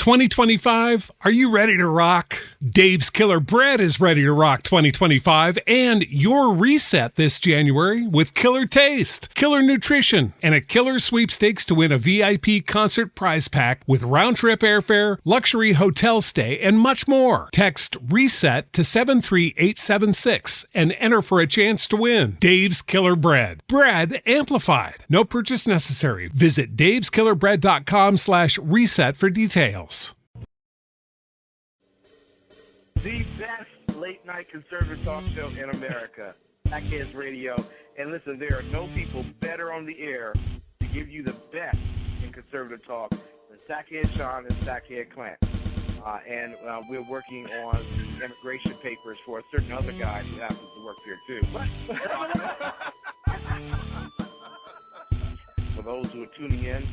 2025, are you ready to rock? Dave's Killer Bread is ready to rock 2025 and your reset this January with killer taste, killer nutrition, and a killer sweepstakes to win a VIP concert prize pack with round-trip airfare, luxury hotel stay, and much more. Text RESET to 73876 and enter for a chance to win. Dave's Killer Bread. Bread amplified. No purchase necessary. Visit daveskillerbread.com/reset for details. The best late-night conservative talk show in America, Sackheads Radio. And listen, there are no people better on the air to give you the best in conservative talk than Sackhead Sean and Sackhead Clint. And we're working on immigration papers for a certain other guy who happens to work here, too. For those who are tuning in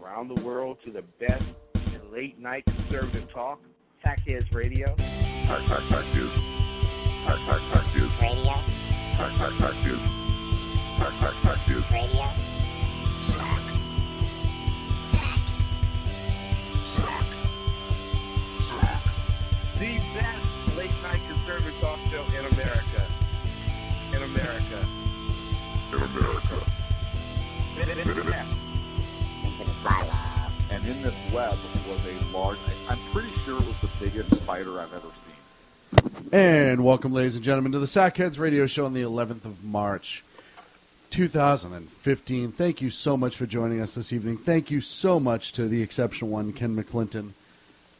around the world to the best in late-night conservative talk, Sackheads Radio. Hark, hark, hark, dude. Hark, hark, hark, dude. Radio. Hark, hark, hark, dude. Hark, hark, hark, dude. Radio. Sack. Sack. Sack. Sack. The best late-night conservative talk show in America. In America. In America. Into the bylaw. And in this web was a large, I'm pretty sure it was the biggest spider I've ever seen. And welcome, ladies and gentlemen, to the Sackheads Radio Show on the 11th of March, 2015. Thank you so much for joining us this evening. Thank you so much to the exceptional one, Ken McClinton,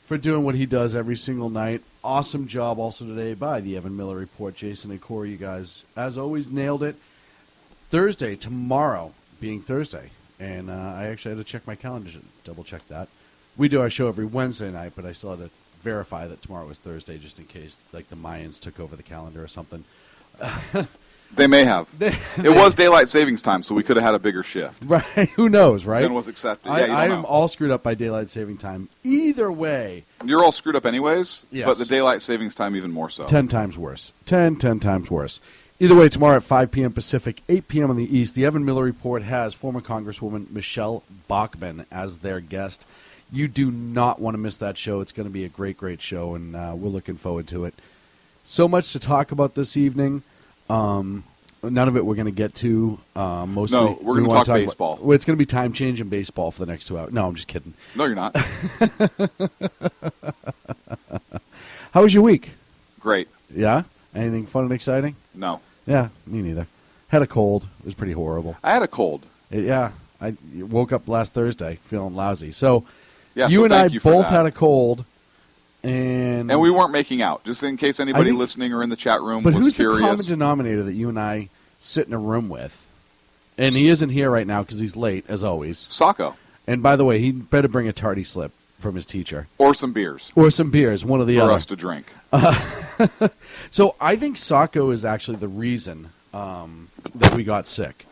for doing what he does every single night. Awesome job also today by the Evan Miller Report. Jason and Corey, you guys, as always, nailed it. Thursday, tomorrow being Thursday. And I actually had to check my calendar to double-check that. We do our show every Wednesday night, but I still had to verify that tomorrow was Thursday just in case, like, the Mayans took over the calendar or something. They may have. It was daylight savings time, so we could have had a bigger shift. Right? Who knows, right? Than was accepted. Yeah, I am all screwed up by daylight saving time. Either way. You're all screwed up anyways, Yes. but the daylight savings time even more so. 10 times worse. 10 times worse. Either way, tomorrow at 5 p.m. Pacific, 8 p.m. on the East, the Evan Miller Report has former Congresswoman Michelle Bachmann as their guest. You do not want to miss that show. It's going to be a great, great show, and we're looking forward to it. So much to talk about this evening. None of it we're going to get to. Mostly, No, we're going to talk baseball. Well, it's going to be time change in baseball for the next 2 hours. No, I'm just kidding. No, you're not. How was your week? Great. Yeah? Anything fun and exciting? No. Yeah, me neither. Had a cold. It was pretty horrible. I had a cold. I woke up last Thursday feeling lousy. So Yeah, you so and I thank you for both that. had a cold. And we weren't making out, just in case anybody think- listening or in the chat room But was who's curious. the common denominator that you and I sit in a room with? And he isn't here right now because he's late, as always. Sacco. And by the way, he better bring a tardy slip from his teacher. Or some beers Or some beers, one or the for other. us to drink. So I think Sacco is actually the reason that we got sick.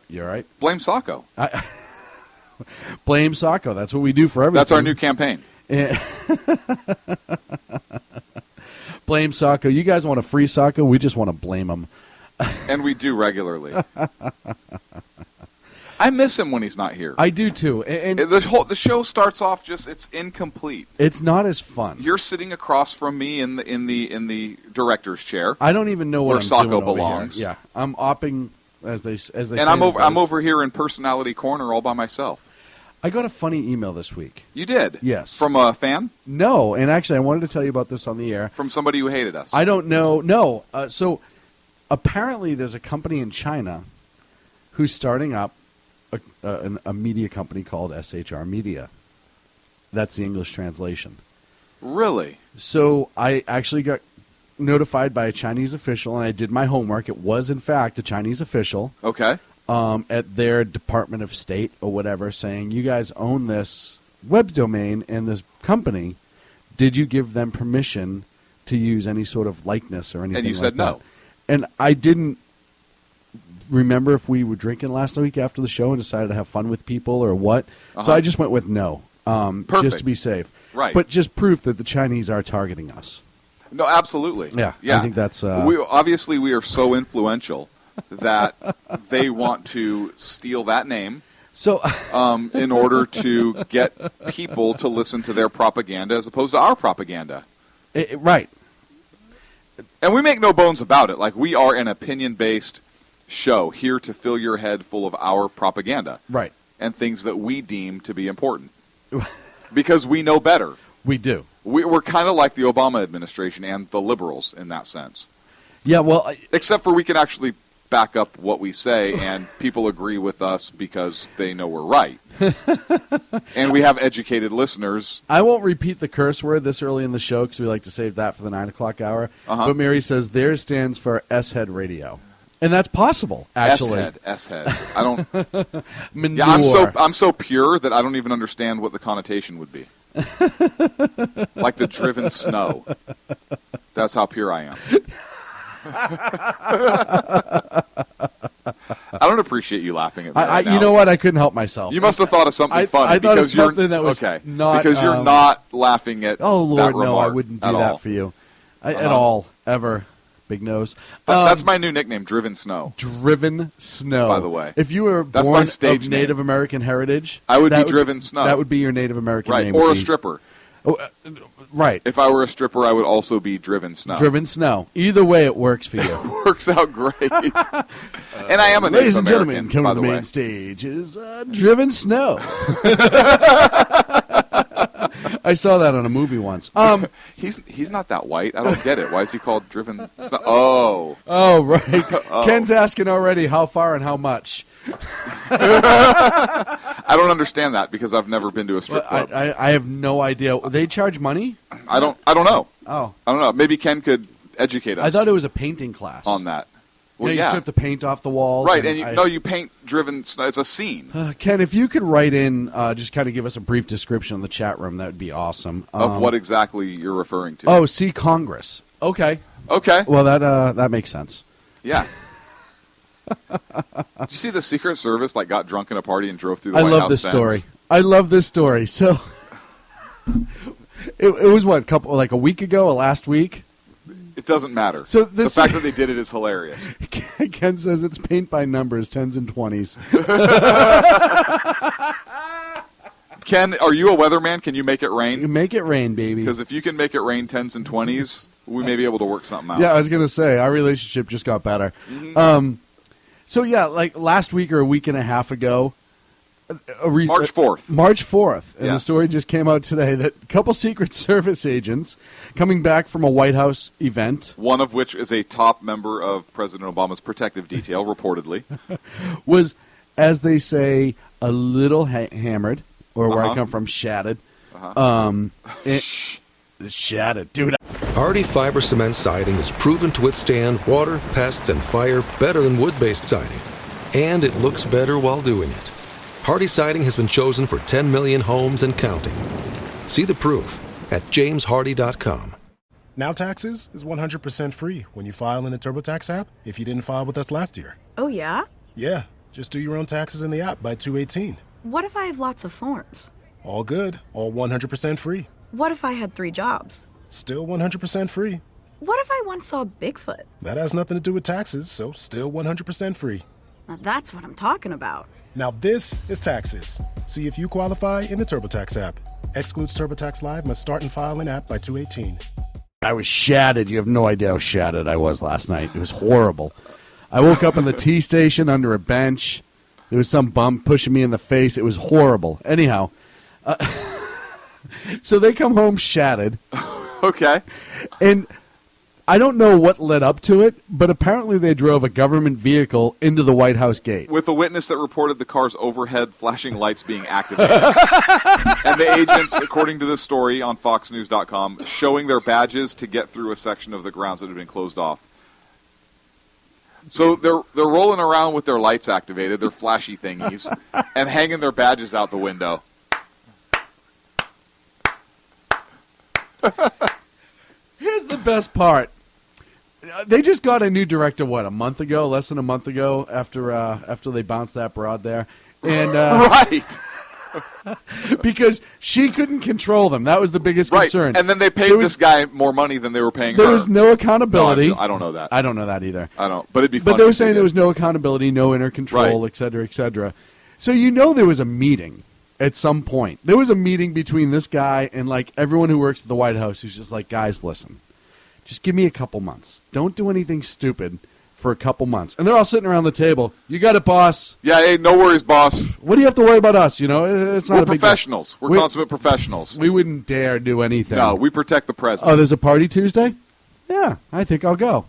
You're right? Blame Sacco. Blame Sacco. That's what we do for everything. That's our new campaign. Blame Sacco. You guys want to free Sacco? We just want to blame him. And we do regularly. I miss him when he's not here. I do too. And The show starts off it's incomplete. it's not as fun. You're sitting across from me in the director's chair. I don't even know what Where I'm Sacco doing over belongs. here. Yeah, I'm opping as they say. And I'm in I'm Buzz. over here in personality corner all by myself. I got a funny email this week. You did? Yes. From a fan? No, and actually, I wanted to tell you about this on the air. From somebody who hated us? I don't know. No. So apparently, there's a company in China who's starting up a media company called SHR Media. That's the English translation. Really? So I actually got notified by a Chinese official, and I did my homework. It was, in fact, a Chinese official. Okay. At their Department of State or whatever, saying, you guys own this web domain and this company. Did you give them permission to use any sort of likeness or anything And you like said that? no. And I didn't remember if we were drinking last week after the show and decided to have fun with people or what. So I just went with no, just to be safe. Right. But just proof that the Chinese are targeting us. No, absolutely. Yeah, I think that's... we are so influential that they want to steal that name So, in order to get people to listen to their propaganda as opposed to our propaganda. Right. And we make no bones about it. Like, we are an opinion-based show here to fill your head full of our propaganda. Right. And things that we deem to be important. Because we know better. We do. We're kind of like the Obama administration and the liberals in that sense. Yeah, well... Except for we can actually back up what we say, and people agree with us because they know we're right. And we have educated listeners. I won't repeat the curse word this early in the show because we like to save that for the 9 o'clock hour. But Mary says theirs stands for S-Head Radio. And that's possible, actually. S-Head. I don't... Manure. Yeah, I'm so pure that I don't even understand what the connotation would be. Like the driven snow. That's how pure I am. I don't appreciate you laughing at me right now. You know what? I couldn't help myself. You must have thought of something funny. I thought because of something that was not... Because you're not laughing at Oh, Lord, that no, remark I wouldn't do at that all. for you. At all. Ever. Big nose. That's my new nickname, Driven Snow. Driven Snow. By the way. If you were That's born my stage of name. Native American heritage... I would be Driven Snow. That would be your Native American Right, name. or would a be- stripper. Oh, right. If I were a stripper, I would also be Driven Snow. Driven Snow. Either way, it works for you. Works out great. And I am a Ladies Native and gentlemen, American, coming by to the the main way. stage is Driven Snow. I saw that on a movie once. He's not that white. I don't get it. Why is he called Driven Snow? Oh. Oh, right. Ken's asking already how far and how much. I don't understand that because I've never been to a strip club. I have no idea. They charge money? I don't know. Oh. I don't know. Maybe Ken could educate us I thought it was a painting class. on that. You Well, know, you strip the paint off the walls. Right, and you paint Driven Snow. It's a scene. Ken, if you could write in, just kind of give us a brief description in the chat room, that would be awesome. Of what exactly you're referring to. Oh, see Congress. Okay. Okay. Well, that makes sense. Yeah. Did you see the Secret Service got drunk in a party and drove through the I White love House this fence? story. I love this story. So, it was what, a week ago or last week? It doesn't matter. So the fact that they did it is hilarious. Ken says it's paint by numbers, 10s and 20s. Ken, are you a weatherman? Can you make it rain? Make it rain, baby. Because if you can make it rain 10s and 20s, we may be able to work something out. Yeah, I was going to say, our relationship just got better. Mm-hmm. So, yeah, last week or a week and a half ago. March 4th. March 4th. And the Yes. story just came out today that a couple Secret Service agents coming back from a White House event One of which is a top member of President Obama's protective detail, reportedly. was, as they say, a little hammered, or where I Uh-huh. come from, shattered. Shattered. Dude, Hardy Fiber Cement Siding is proven to withstand water, pests, and fire better than wood-based siding. And it looks better while doing it. Hardy Siding has been chosen for 10 million homes and counting. See the proof at jameshardy.com. Now Taxes is 100% free when you file in the TurboTax app if you didn't file with us last year. Oh, yeah? Yeah, just do your own taxes in the app by 2/18. What if I have lots of forms? All good, all 100% free. What if I had 3 jobs? Still 100% free. What if I once saw Bigfoot? That has nothing to do with taxes, so still 100% free. Now that's what I'm talking about. Now this is taxes. See if you qualify in the TurboTax app. Excludes TurboTax Live, must start and file in app by 2/18. I was shattered. You have no idea how shattered I was last night. It was horrible. I woke up in the T station under a bench. There was some bum pushing me in the face. It was horrible. Anyhow, so they come home shattered. Okay. And I don't know what led up to it, but apparently they drove a government vehicle into the White House gate. With a witness that reported the car's overhead flashing lights being activated. And the agents, according to this story on FoxNews.com, showing their badges to get through a section of the grounds that had been closed off. So they're rolling around with their lights activated, their flashy thingies, and hanging their badges out the window. Here's the best part. They just got a new director, a month ago, less than a month ago, after they bounced that broad there. And right. Because she couldn't control them. That was the biggest concern. And then they paid this guy more money than they were paying her. There was no accountability. No, I don't know that. I don't know that either. I don't. But it'd be funny. But they were if saying did. there was no accountability, no inner control, Right. et cetera, et cetera. So there was a meeting at some point. There was a meeting between this guy and like everyone who works at the White House who's just like, guys, listen, just give me a couple months. Don't do anything stupid for a couple months. And they're all sitting around the table. You got it, boss. Yeah, hey, no worries, boss. What do you have to worry about us? It's not We're a big professionals. We're consummate professionals. We wouldn't dare do anything. No, we protect the president. Oh, there's a party Tuesday? Yeah, I think I'll go.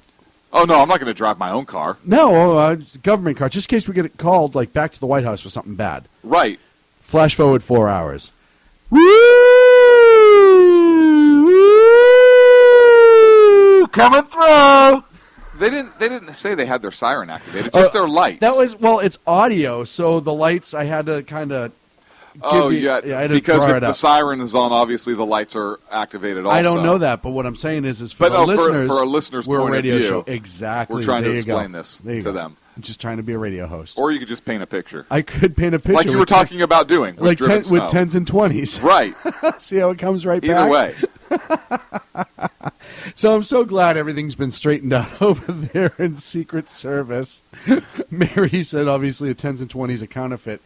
Oh, no, I'm not going to drive my own car. No, it's a government car, just in case we get called like back to the White House for something bad. Right. Flash forward 4 hours. Woo! Coming through. They didn't say they had their siren activated, just their lights. It's audio, so the lights I had to kind of. Because if the siren is on, obviously the lights are activated also. I don't know that, but what I'm saying is for for our listeners' we're point a radio of view, show. Exactly. We're trying there to you explain go. this There you to go. them. I'm just trying to be a radio host. Or you could just paint a picture. I could paint a picture. Like you were talking about doing. With like driven snow. with 10s and 20s. Right. See how it comes right Either back? way. So I'm so glad everything's been straightened out over there in Secret Service. Mary said obviously a 10s and 20s a counterfeit.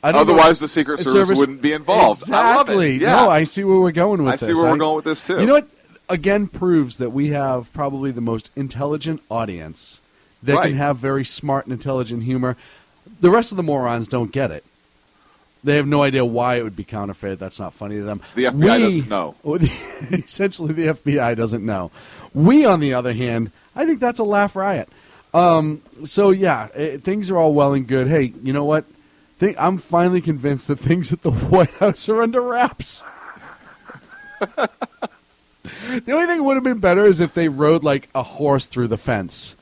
Otherwise, the Secret Service wouldn't be involved. Exactly. I love it. Yeah. No, I see where we're going with this. I see where we're going with this, too. You know what? Again, proves that we have probably the most intelligent audience that can have very smart and intelligent humor. The rest of the morons don't get it. They have no idea why it would be counterfeit. That's not funny to them. The FBI doesn't know. Essentially, the FBI doesn't know. We, on the other hand, I think that's a laugh riot. Things are all well and good. Hey, you know what? I'm finally convinced that things at the White House are under wraps. The only thing that would have been better is if they rode like a horse through the fence.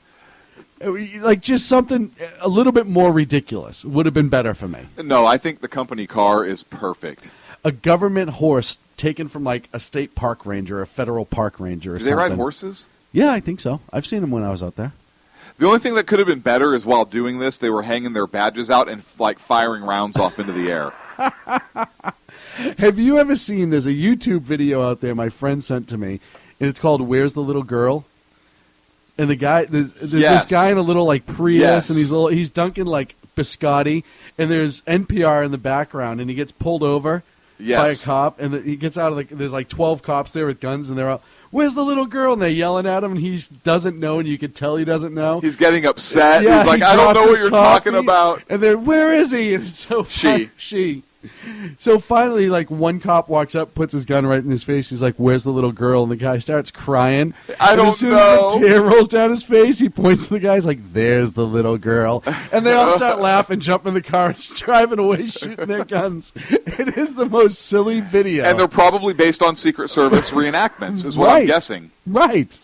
Like just something a little bit more ridiculous would have been better for me. No, I think the company car is perfect. A government horse taken from like a state park ranger, a federal park ranger or something. Do they ride horses? Yeah, I think so. I've seen them when I was out there. The only thing that could have been better is while doing this, they were hanging their badges out and like firing rounds off into the air. Have you ever seen, there's a YouTube video out there my friend sent to me, and it's called Where's the Little Girl? And the guy, there's this guy in a little like Prius, and he's dunking like biscotti, and there's NPR in the background, and he gets pulled over by a cop, and he gets out of there's like 12 cops there with guns, and they're all, where's the little girl? And they're yelling at him, and he doesn't know, and you can tell he doesn't know. He's getting upset. Yeah, he's like, I don't know what you're talking about. And they're, where is he? And so she. So finally, like, one cop walks up, puts his gun right in his face. He's like, where's the little girl? And the guy starts crying. I don't know. As soon as the tear rolls down his face, he points to the guy. He's like, there's the little girl. And they all start laughing, jump in the car, and driving away, shooting their guns. It is the most silly video. And they're probably based on Secret Service reenactments, is what I'm guessing. Right.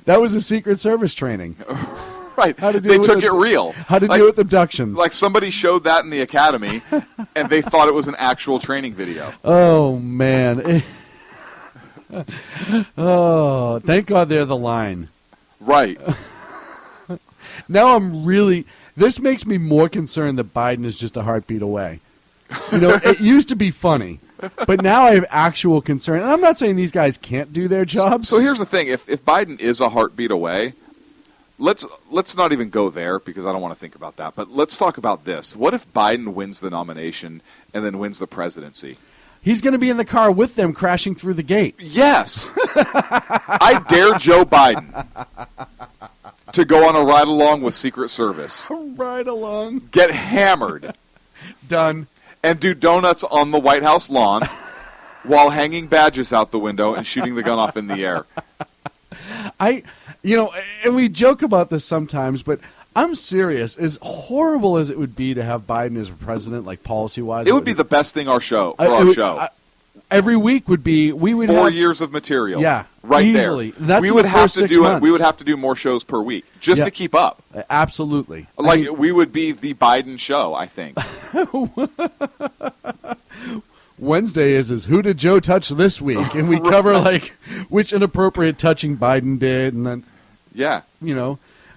That was a Secret Service training. Right. They took it real. How to deal with abductions. Like somebody showed that in the academy, and they thought it was an actual training video. Oh, man. Oh, thank God they're the line. Right. Now this makes me more concerned that Biden is just a heartbeat away. You know, it used to be funny, but now I have actual concern. And I'm not saying these guys can't do their jobs. So here's the thing. If Biden is a heartbeat away, let's not even go there because I don't want to think about that. But let's talk about this. What if Biden wins the nomination and then wins the presidency? He's going to be in the car with them crashing through the gate. Yes. I dare Joe Biden to go on a ride-along with Secret Service. Ride-along. Get hammered. Done. And do donuts on the White House lawn while hanging badges out the window and shooting the gun off in the air. And we joke about this sometimes, but I'm serious. As horrible as it would be to have Biden as president, like policy-wise, it would be the best thing our show. Every week would be 4 years of material. Yeah, right easily. there. That's we would have to do months. it. We would have to do more shows per week just to keep up. Absolutely. We would be the Biden show, I think. Wednesday is who did Joe touch this week, and we cover like which inappropriate touching Biden did, and then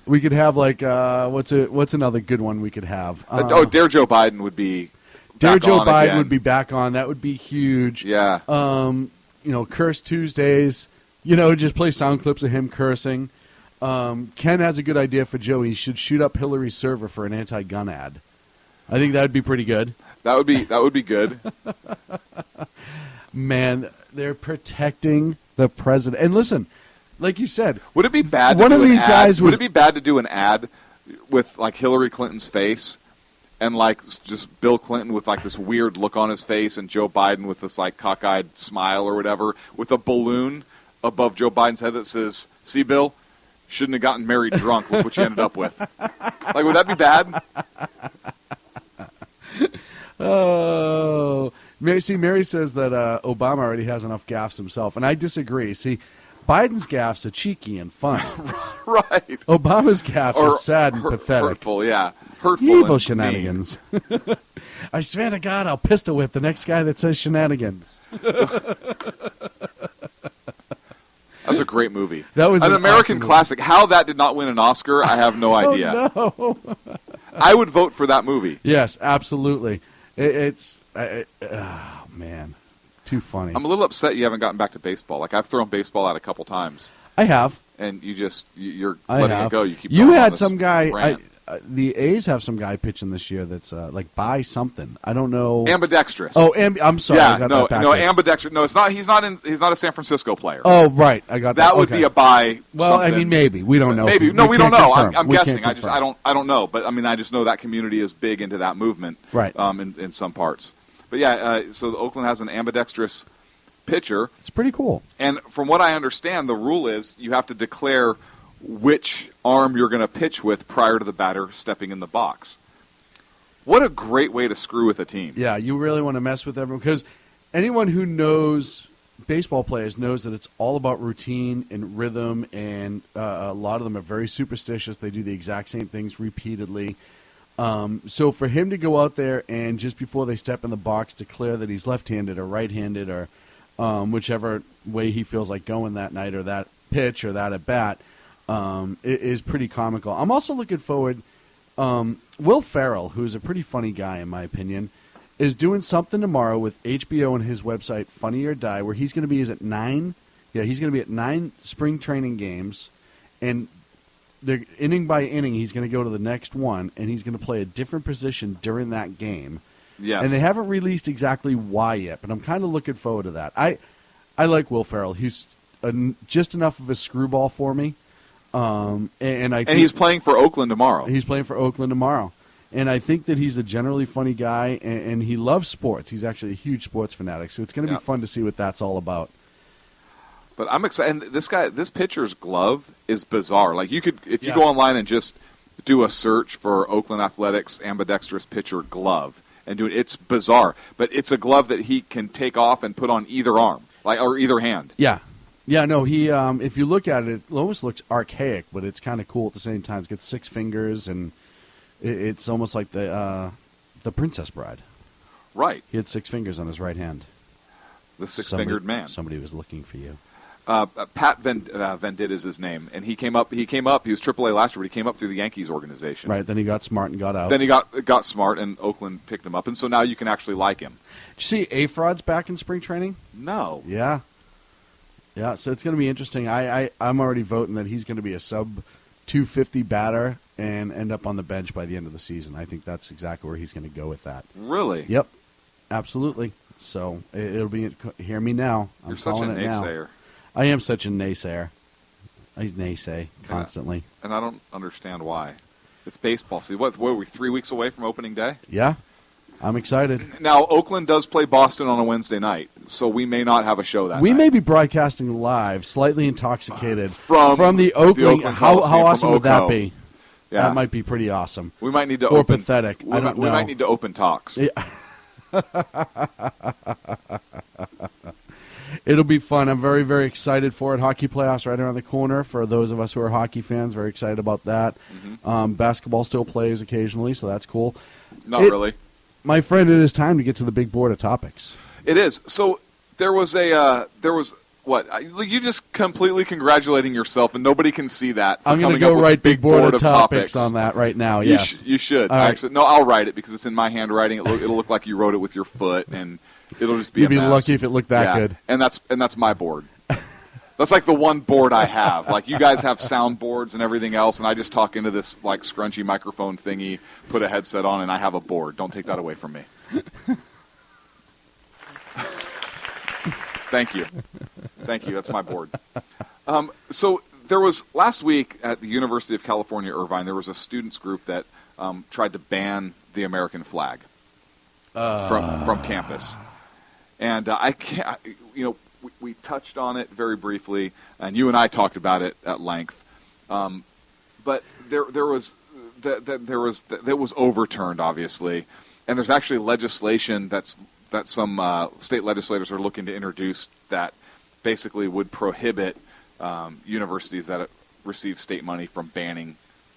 we could have like what's another good one we could have? Dare Joe Biden would be. Dare Joe Biden would be back on. That would be huge. Yeah. Curse Tuesdays. Just play sound clips of him cursing. Ken has a good idea for Joe. He should shoot up Hillary's server for an anti-gun ad. I think that would be pretty good. That would be good. Man, they're protecting the president. And listen, like you said, Would it be bad? One to of do an these ad? guys was- Would it be bad to do an ad with like Hillary Clinton's face and like just Bill Clinton with like this weird look on his face and Joe Biden with this like cockeyed smile or whatever with a balloon above Joe Biden's head that says, "See, Bill, shouldn't have gotten married drunk. Look what you ended up with." Like, would that be bad? Oh, Mary says that Obama already has enough gaffes himself, and I disagree. See, Biden's gaffes are cheeky and fun. Right. Obama's gaffes are sad and pathetic. Hurtful, yeah. Hurtful Evil and shenanigans. I swear to God, I'll pistol whip the next guy that says shenanigans. That was a great movie. That was an an American awesome classic. How that did not win an Oscar, I have no idea. Oh, no. I would vote for that movie. Yes, absolutely. Oh, man. Too funny. I'm a little upset you haven't gotten back to baseball. Like, I've thrown baseball out a couple times. I have. And you're I letting have. it go. You keep You going on had this some guy. rant. The A's have some guy pitching this year that's like by something. I don't know. Ambidextrous. Oh, I'm sorry. I Yeah, got no, that no, backwards. ambidextrous. No, it's not. He's not a San Francisco player. Oh, right. I got that. That would Okay. be a buy. Well, I something. mean, maybe we don't know. Maybe no, we don't can't know. confirm. I'm We guessing. can't confirm. I don't know. But I mean, I just know that community is big into that movement. Right. In some parts. But yeah, so Oakland has an ambidextrous pitcher, It's pretty cool. and from what I understand, the rule is you have to declare which arm you're going to pitch with prior to the batter stepping in the box. What a great way to screw with a team. Yeah, you really want to mess with everyone because anyone who knows baseball players knows that it's all about routine and rhythm, and a lot of them are very superstitious. They do the exact same things repeatedly. So for him to go out there and just before they step in the box declare that he's left-handed or right-handed or whichever way he feels like going that night or that pitch or that at bat it is pretty comical. I'm also looking forward. Will Ferrell, who's a pretty funny guy in my opinion, is doing something tomorrow with HBO and his website Funny or Die, where he's going to be at 9. Yeah, he's going to be at 9 spring training games, and they're inning by inning. He's going to go to the next one, and he's going to play a different position during that game. Yes. And they haven't released exactly why yet, but I'm kind of looking forward to that. I like Will Ferrell. He's just enough of a screwball for me. And he's playing for Oakland tomorrow. He's playing for Oakland tomorrow. And I think that he's a generally funny guy, and he loves sports. He's actually a huge sports fanatic, so it's going to be fun to see what that's all about. But I'm excited. And this pitcher's glove is bizarre. Like if you go online and just do a search for Oakland Athletics ambidextrous pitcher glove and do it, it's bizarre. But it's a glove that he can take off and put on either arm, or either hand. Yeah. Yeah, no, he. If you look at it, it almost looks archaic, but it's kind of cool at the same time. It's got 6 fingers, and it's almost like the Princess Bride. Right. He had 6 fingers on his right hand. The 6-fingered man. Somebody was looking for you. Pat Venditte is his name, and he came up. He was AAA last year, but he came up through the Yankees organization. Right. Then he got smart and got out. Then he got smart, and Oakland picked him up, and so now you can actually like him. Did you see A-Fraud's back in spring training? No. Yeah. Yeah, so it's going to be interesting. I'm already voting that he's going to be a sub-250 batter and end up on the bench by the end of the season. I think that's exactly where he's going to go with that. Really? Yep, absolutely. So it'll be – hear me now. I'm You're such a calling it now. naysayer. I am such a naysayer. I naysay constantly. And I don't understand why. It's baseball. See, what are we, 3 weeks away from opening day? Yeah, I'm excited. Now, Oakland does play Boston on a Wednesday night, so we may not have a show that night. We may be broadcasting live, slightly intoxicated from the Oakland. How Coliseum, awesome from would that Oco. be? Yeah. That might be pretty awesome. We might need to or open pathetic. I don't know. We might need to open talks. Yeah. It'll be fun. I'm very, very excited for it. Hockey playoffs right around the corner for those of us who are hockey fans. Very excited about that. Mm-hmm. Basketball still plays occasionally, so that's cool. Not really. My friend, it is time to get to the big board of topics. It is. So there was what? You just completely congratulating yourself, and nobody can see that. I'm going to go write big board of topics on that right now. Yes, you should. All right. Actually, no, I'll write it because it's in my handwriting. It'll look like you wrote it with your foot, and it'll just be. You'd a be mess. lucky if it looked that good. And that's my board. That's like the one board I have. Like, you guys have soundboards and everything else, and I just talk into this, like, scrunchy microphone thingy, put a headset on, and I have a board. Don't take that away from me. Thank you. Thank you. That's my board. So there was, last week at the University of California, Irvine, there was a students group that tried to ban the American flag from campus. And I can't, we touched on it very briefly, and you and I talked about it at length. But that was overturned, obviously, and there's actually legislation that some state legislators are looking to introduce that basically would prohibit universities that receive state money from banning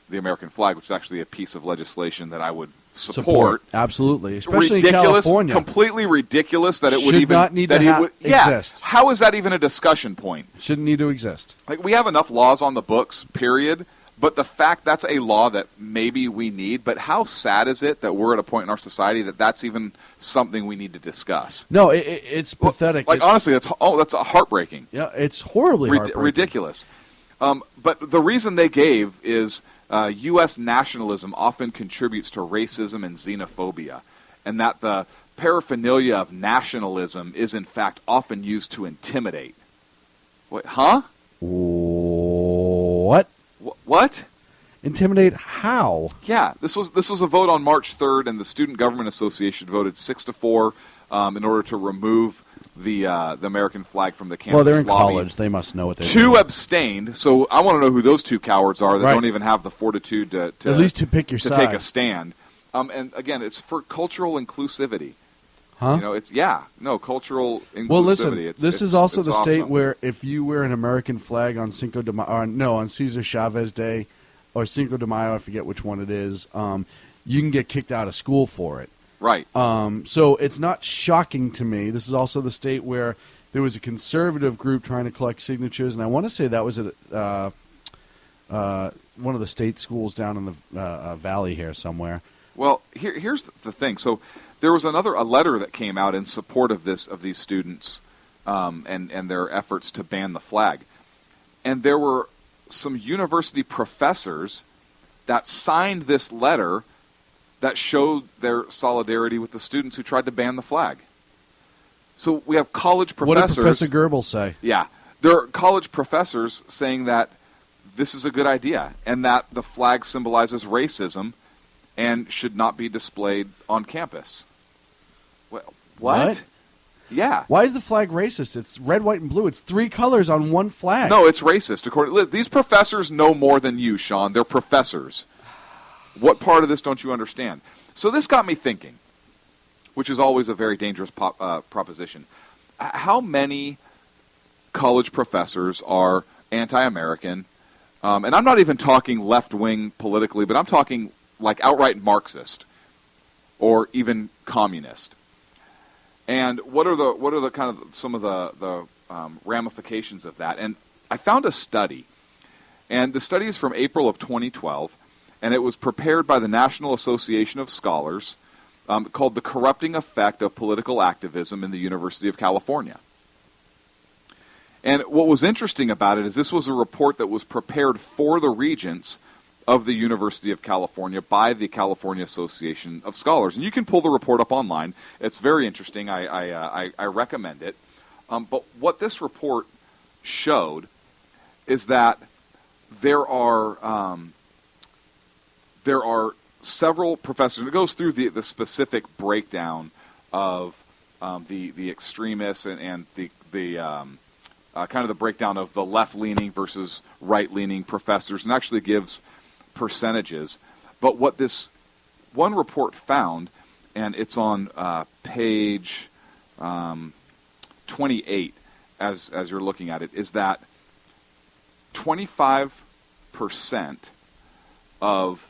the American flag, which is actually a piece of legislation that I would support. Absolutely, especially ridiculous, in California. Completely ridiculous that it Should would even not need that to he would, exist. How is that even a discussion point? Shouldn't need to exist. Like, we have enough laws on the books, period. But the fact that's a law that maybe we need, but how sad is it that we're at a point in our society that that's even something we need to discuss? No, it's pathetic. Like, honestly, that's heartbreaking. Yeah, it's horribly heartbreaking. Ridiculous. But the reason they gave is U.S. nationalism often contributes to racism and xenophobia, and that the paraphernalia of nationalism is, in fact, often used to intimidate. What? Huh? What? What? Intimidate how? Yeah, this was a vote on March 3rd, and the Student Government Association voted 6-4 in order to remove the American flag from the campus. Well, they're in lobby. college; they must know what they're doing. Two abstained, so I want to know who those two cowards are that don't even have the fortitude to at least to pick your to side. take a stand. And again, it's for cultural inclusivity. Huh? Cultural inclusivity. Well, listen, this is also the state awesome. where if you wear an American flag on Cinco de Mayo, on Cesar Chavez Day, or Cinco de Mayo, I forget which one it is, you can get kicked out of school for it. Right. So it's not shocking to me. This is also the state where there was a conservative group trying to collect signatures, and I want to say that was at one of the state schools down in the valley here somewhere. Well, here's the thing. So there was a letter that came out in support of these students and their efforts to ban the flag, and there were some university professors that signed this letter that showed their solidarity with the students who tried to ban the flag. So we have college professors. What did Professor Goebbels say? Yeah, there are college professors saying that this is a good idea and that the flag symbolizes racism and should not be displayed on campus. What? Yeah. Why is the flag racist? It's red, white, and blue. It's three colors on one flag. No, it's racist. These professors know more than you, Sean. They're professors. What part of this don't you understand? So this got me thinking, which is always a very dangerous proposition. How many college professors are anti-American? And I'm not even talking left-wing politically, but I'm talking like outright Marxist or even communist. And what are the kind of some of the ramifications of that? And I found a study, and the study is from April of 2012, and it was prepared by the National Association of Scholars, called "The Corrupting Effect of Political Activism in the University of California." And what was interesting about it is this was a report that was prepared for the regents of the University of California by the California Association of Scholars. And you can pull the report up online. It's very interesting. I recommend it. But what this report showed is that there are several professors, and it goes through the specific breakdown of the extremists and the kind of the breakdown of the left-leaning versus right-leaning professors, and actually gives percentages. But what this one report found, and it's on page 28 as you're looking at it, is that 25% of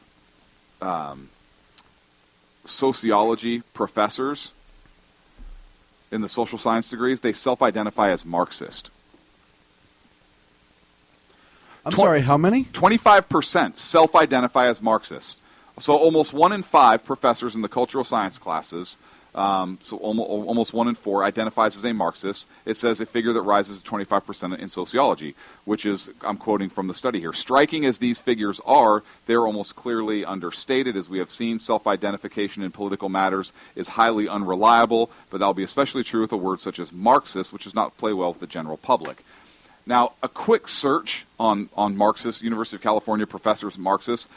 sociology professors in the social science degrees, they self-identify as Marxist. I'm sorry, how many? 25% self-identify as Marxist. So almost 1 in 5 professors in the cultural science classes So almost 1 in 4 identifies as a Marxist. It says a figure that rises to 25% in sociology, which is, I'm quoting from the study here. Striking as these figures are, they're almost clearly understated. As we have seen, self-identification in political matters is highly unreliable, but that'll be especially true with a word such as Marxist, which does not play well with the general public. Now, a quick search on Marxist, University of California professors Marxist,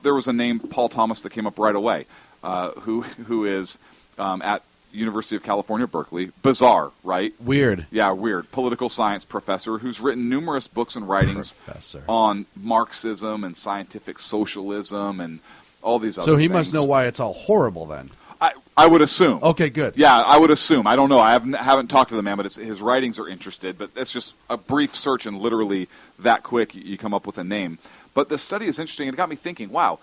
there was a name, Paul Thomas, that came up right away, who is at University of California, Berkeley. Bizarre, right? Weird. Yeah, weird. Political science professor who's written numerous books and writings on Marxism and scientific socialism and all these other things. So he must know why it's all horrible then. I would assume. Okay, good. Yeah, I would assume. I don't know. I haven't talked to the man, but his writings are interested. But it's just a brief search, and literally that quick you come up with a name. But the study is interesting. It got me thinking, wow,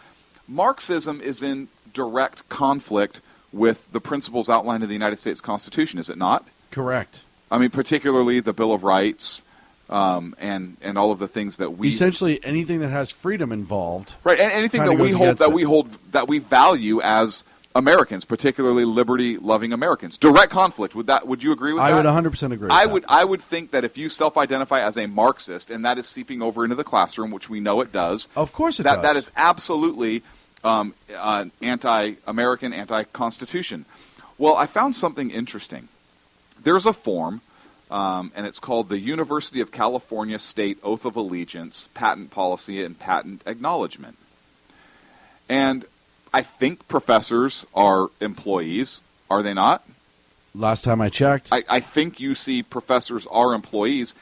Marxism is in direct conflict with the principles outlined in the United States Constitution, is it not? Correct. I mean, particularly the Bill of Rights and all of the things that we essentially anything that has freedom involved, right? And anything that we value as Americans, particularly liberty-loving Americans. Direct conflict. Would you agree with that? I would 100% agree with that. I would think that if you self-identify as a Marxist, and that is seeping over into the classroom, which we know it does. Of course it does. That is absolutely anti-American, anti-Constitution. Well, I found something interesting. There's a form, and it's called the University of California State Oath of Allegiance, Patent Policy and Patent Acknowledgement. And I think professors are employees, are they not? Last time I checked. I think UC professors are employees,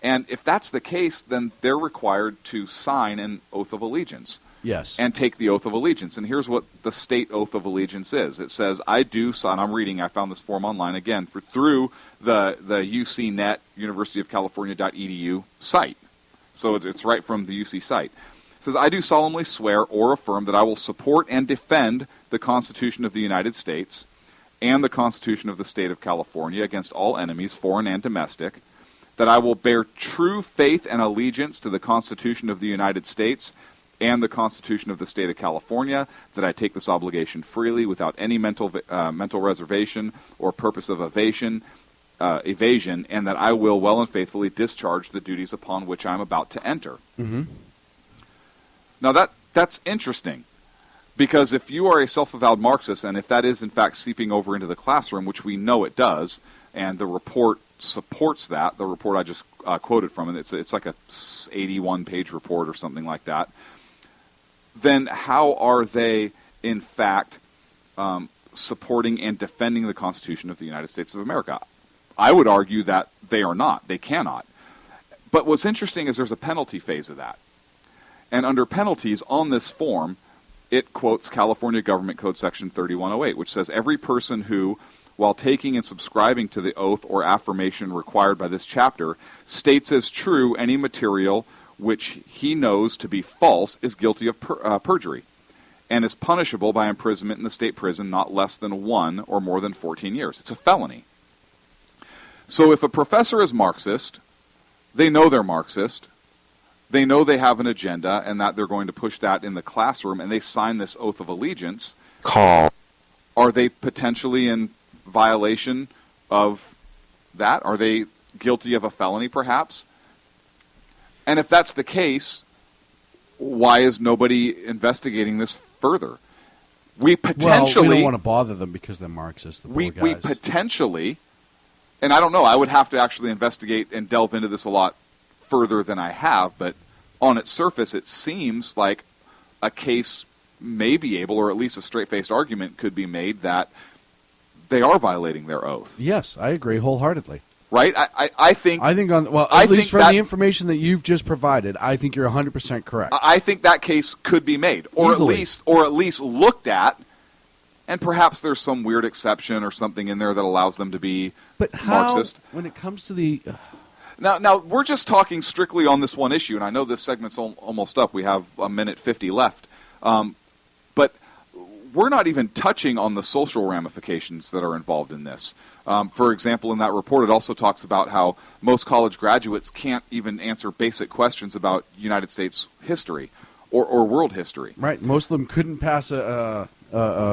and if that's the case, then they're required to sign an oath of allegiance. Yes. And take the oath of allegiance. And here's what the state oath of allegiance is. It says, I do, and I'm reading, I found this form online again, through the UCNet, University of California.edu site. So it's right from the UC site. It says, I do solemnly swear or affirm that I will support and defend the Constitution of the United States and the Constitution of the State of California against all enemies, foreign and domestic, that I will bear true faith and allegiance to the Constitution of the United States and the Constitution of the State of California, that I take this obligation freely without any mental reservation or purpose of evasion, and that I will well and faithfully discharge the duties upon which I am about to enter. Mm-hmm. Now that's interesting, because if you are a self-avowed Marxist, and if that is in fact seeping over into the classroom, which we know it does, and the report supports that, the report I just quoted from, and it's like a 81-page report or something like that, then how are they, in fact, supporting and defending the Constitution of the United States of America? I would argue that they are not. They cannot. But what's interesting is there's a penalty phase of that. And under penalties on this form, it quotes California Government Code Section 3108, which says every person who, while taking and subscribing to the oath or affirmation required by this chapter, states as true any material which he knows to be false, is guilty of perjury, and is punishable by imprisonment in the state prison not less than 1 or more than 14 years. It's a felony. So if a professor is Marxist, they know they're Marxist, they know they have an agenda and that they're going to push that in the classroom, and they sign this oath of allegiance, are they potentially in violation of that? Are they guilty of a felony, perhaps? And if that's the case, why is nobody investigating this further? We potentially... we don't want to bother them because they're Marxists, the poor guys. We potentially, and I don't know, I would have to actually investigate and delve into this a lot further than I have, but on its surface it seems like a case may be able, or at least a straight-faced argument could be made, that they are violating their oath. Yes, I agree wholeheartedly. Right? I think at least from the information that you've just provided, I think you're 100% correct. I think that case could be made, or easily. at least looked at, and perhaps there's some weird exception or something in there that allows them to be Marxist. When it comes to the now we're just talking strictly on this one issue, and I know this segment's almost up. We have a minute 50 left, but we're not even touching on the social ramifications that are involved in this. For example, in that report, it also talks about how most college graduates can't even answer basic questions about United States history or world history. Right. Most of them couldn't pass a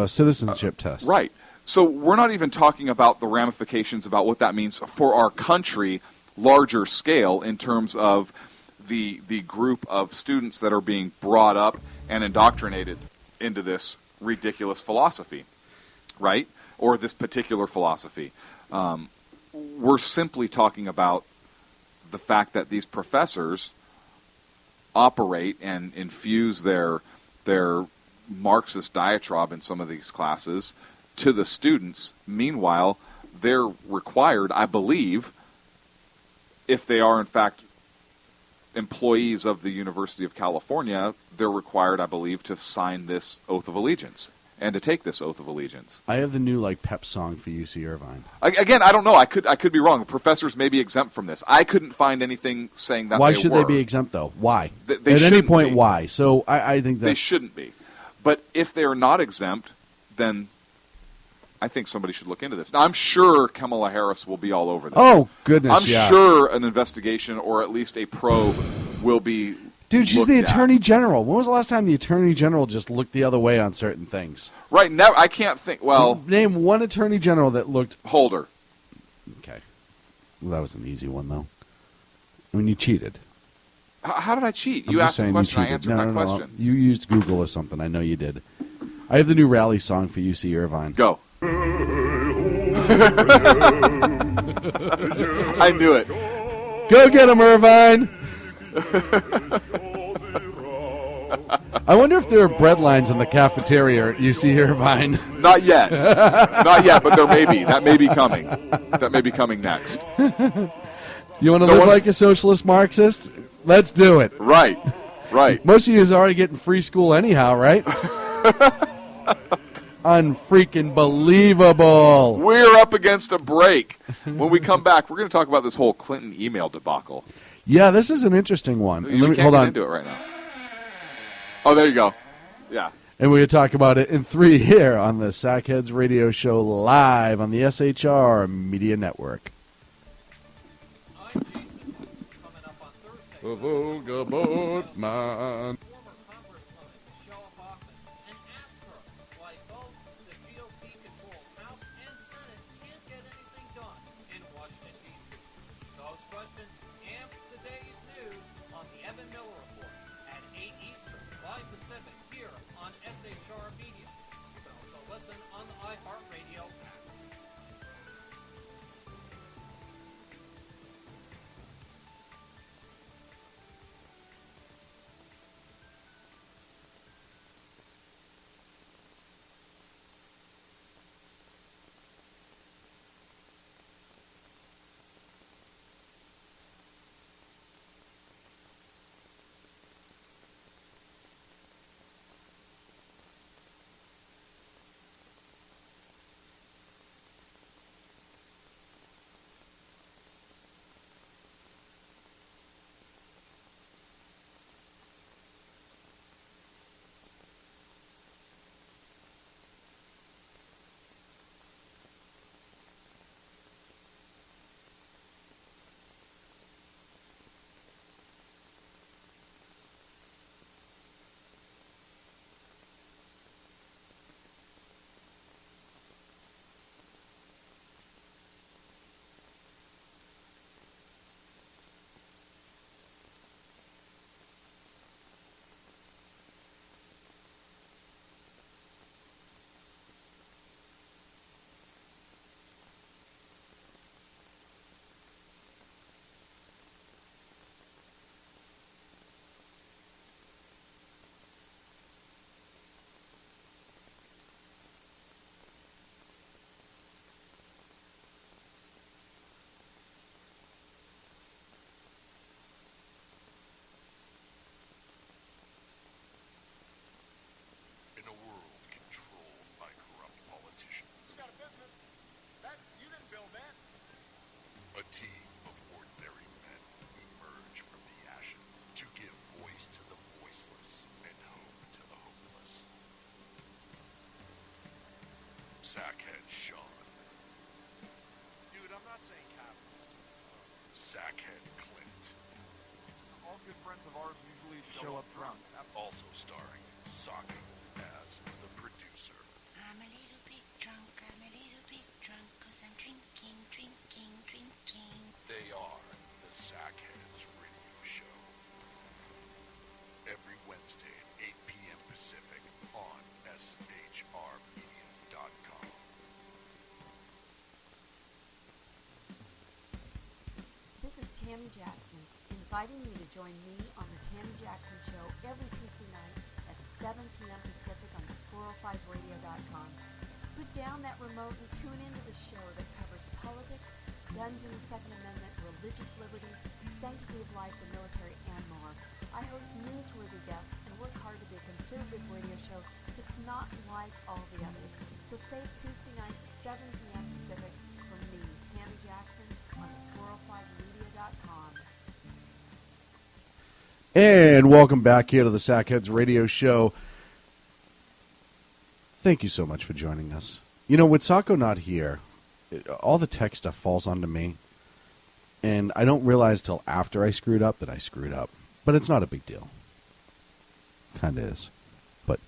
citizenship test. Right. So we're not even talking about the ramifications about what that means for our country, larger scale, in terms of the group of students that are being brought up and indoctrinated into this ridiculous philosophy, right? Or this particular philosophy. We're simply talking about the fact that these professors operate and infuse their Marxist diatribe in some of these classes to the students. Meanwhile, they're required, I believe, if they are in fact employees of the University of California, they're required, I believe, to sign this oath of allegiance and to take this oath of allegiance. I have the new pep song for UC Irvine. Again, I don't know. I could be wrong. The professors may be exempt from this. I couldn't find anything saying that. Why they should were. they be exempt though? Why? They At any shouldn't point, be. why? So I think that They shouldn't be. But if they're not exempt, then I think somebody should look into this. Now, I'm sure Kamala Harris will be all over this. Oh, goodness, I'm yeah. sure an investigation or at least a probe will be. Dude, she's looked the at. Attorney General. When was the last time the Attorney General just looked the other way on certain things? Right now, I can't think. Well, name one Attorney General that looked. Holder. Okay, well, that was an easy one though. I mean, you cheated. How did I cheat? I'm You just asked a saying question. you I cheated. answered No, that no, no. question. You used Google or something. I know you did. I have the new rally song for UC Irvine. Go. I knew it. Go get him, Irvine. I wonder if there are bread lines in the cafeteria at UC Irvine. Not yet. Not yet, but there may be. That may be coming. That may be coming next. You want to live like a socialist Marxist? Let's do it. Right. Right. Most of you is already getting free school anyhow, right? Unfreaking believable. We're up against a break. When we come back, we're going to talk about this whole Clinton email debacle. Yeah, this is an interesting one. You can't hold get on. into it right now. Oh, there you go. Yeah. And we're going to talk about it in 3 here on the Sackheads Radio Show live on the SHR Media Network. The Volga Boatman. A team of ordinary men emerge from the ashes to give voice to the voiceless and hope to the hopeless. Sackhead Sean. Dude, I'm not saying capitalist. Sackhead Clint. All good friends of ours usually show up drunk. Also starring Socko as the producer. I'm a little bit drunk, I'm a They are the Sackheads Radio Show. Every Wednesday at 8 p.m. Pacific on SHRmedia.com. This is Tammy Jackson, inviting you to join me on the Tammy Jackson Show every Tuesday night at 7 p.m. Pacific on the 405radio.com. Put down that remote and tune into the show that covers politics, guns and the Second Amendment, religious liberties, sanctity of life, the military, and more. I host newsworthy guests and work hard to be a conservative radio show that's not like all the others. So save Tuesday night at 7 p.m. Pacific for me, Tammy Jackson, on the 405media.com. And welcome back here to the Sackheads Radio Show. Thank you so much for joining us. You know, with Sacco not here, all the tech stuff falls onto me. And I don't realize till after I screwed up that I screwed up. But it's not a big deal. Kind of is. But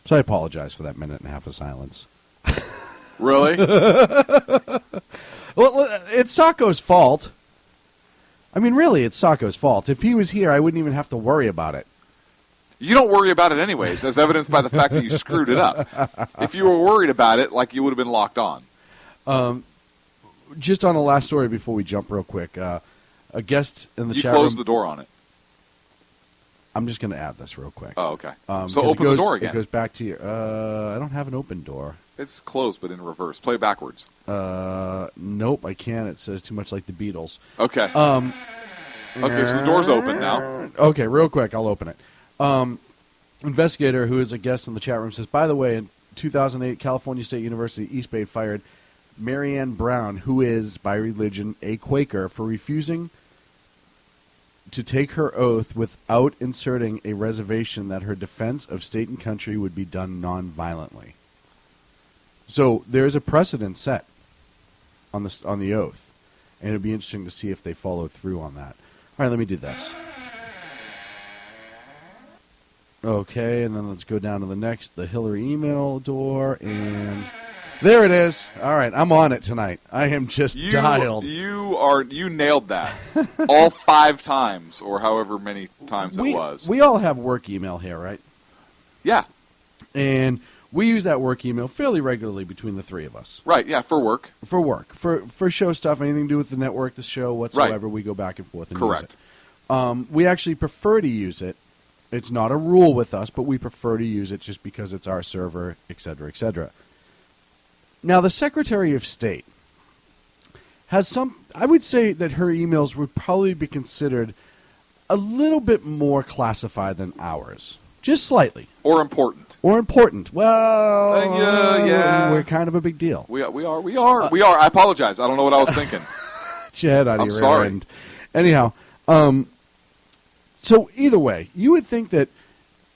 so I apologize for that minute and a half of silence. Really? Well, it's Sacco's fault. I mean, really, it's Sacco's fault. If he was here, I wouldn't even have to worry about it. You don't worry about it anyways, as evidenced by the fact that you screwed it up. If you were worried about it, like, you would have been locked on. Just on the last story before we jump real quick, a guest in the chat room... You closed the door on it. I'm just going to add this real quick. Oh, okay. So open the door again. It goes back to your... I don't have an open door. It's closed, but in reverse. Play backwards. Nope, I can't. It says too much like the Beatles. Okay. Okay, so the door's open now. Okay, real quick, I'll open it. Investigator, who is a guest in the chat room, says, by the way, in 2008, California State University East Bay fired Marianne Brown, who is, by religion, a Quaker, for refusing to take her oath without inserting a reservation that her defense of state and country would be done non-violently. So there's a precedent set on the oath, and it'd be interesting to see if they follow through on that. All right, let me do this. Okay, and then let's go down to the Hillary email door, and there it is. All right, I'm on it tonight. I am just dialed. You nailed that. All 5 times, or however many times it was. We all have work email here, right? Yeah. And we use that work email fairly regularly between the three of us. Right, yeah, for work. For work. For show stuff, anything to do with the network, the show, whatsoever, we go back and forth and Correct. use it. We actually prefer to use it. It's not a rule with us, but we prefer to use it just because it's our server, et cetera, et cetera. Now, the Secretary of State has I would say that her emails would probably be considered a little bit more classified than ours. Just slightly. Or important. Well, yeah. We're kind of a big deal. We are. I apologize. I don't know what I was thinking. Chad, I'm sorry. End. Anyhow, so either way, you would think that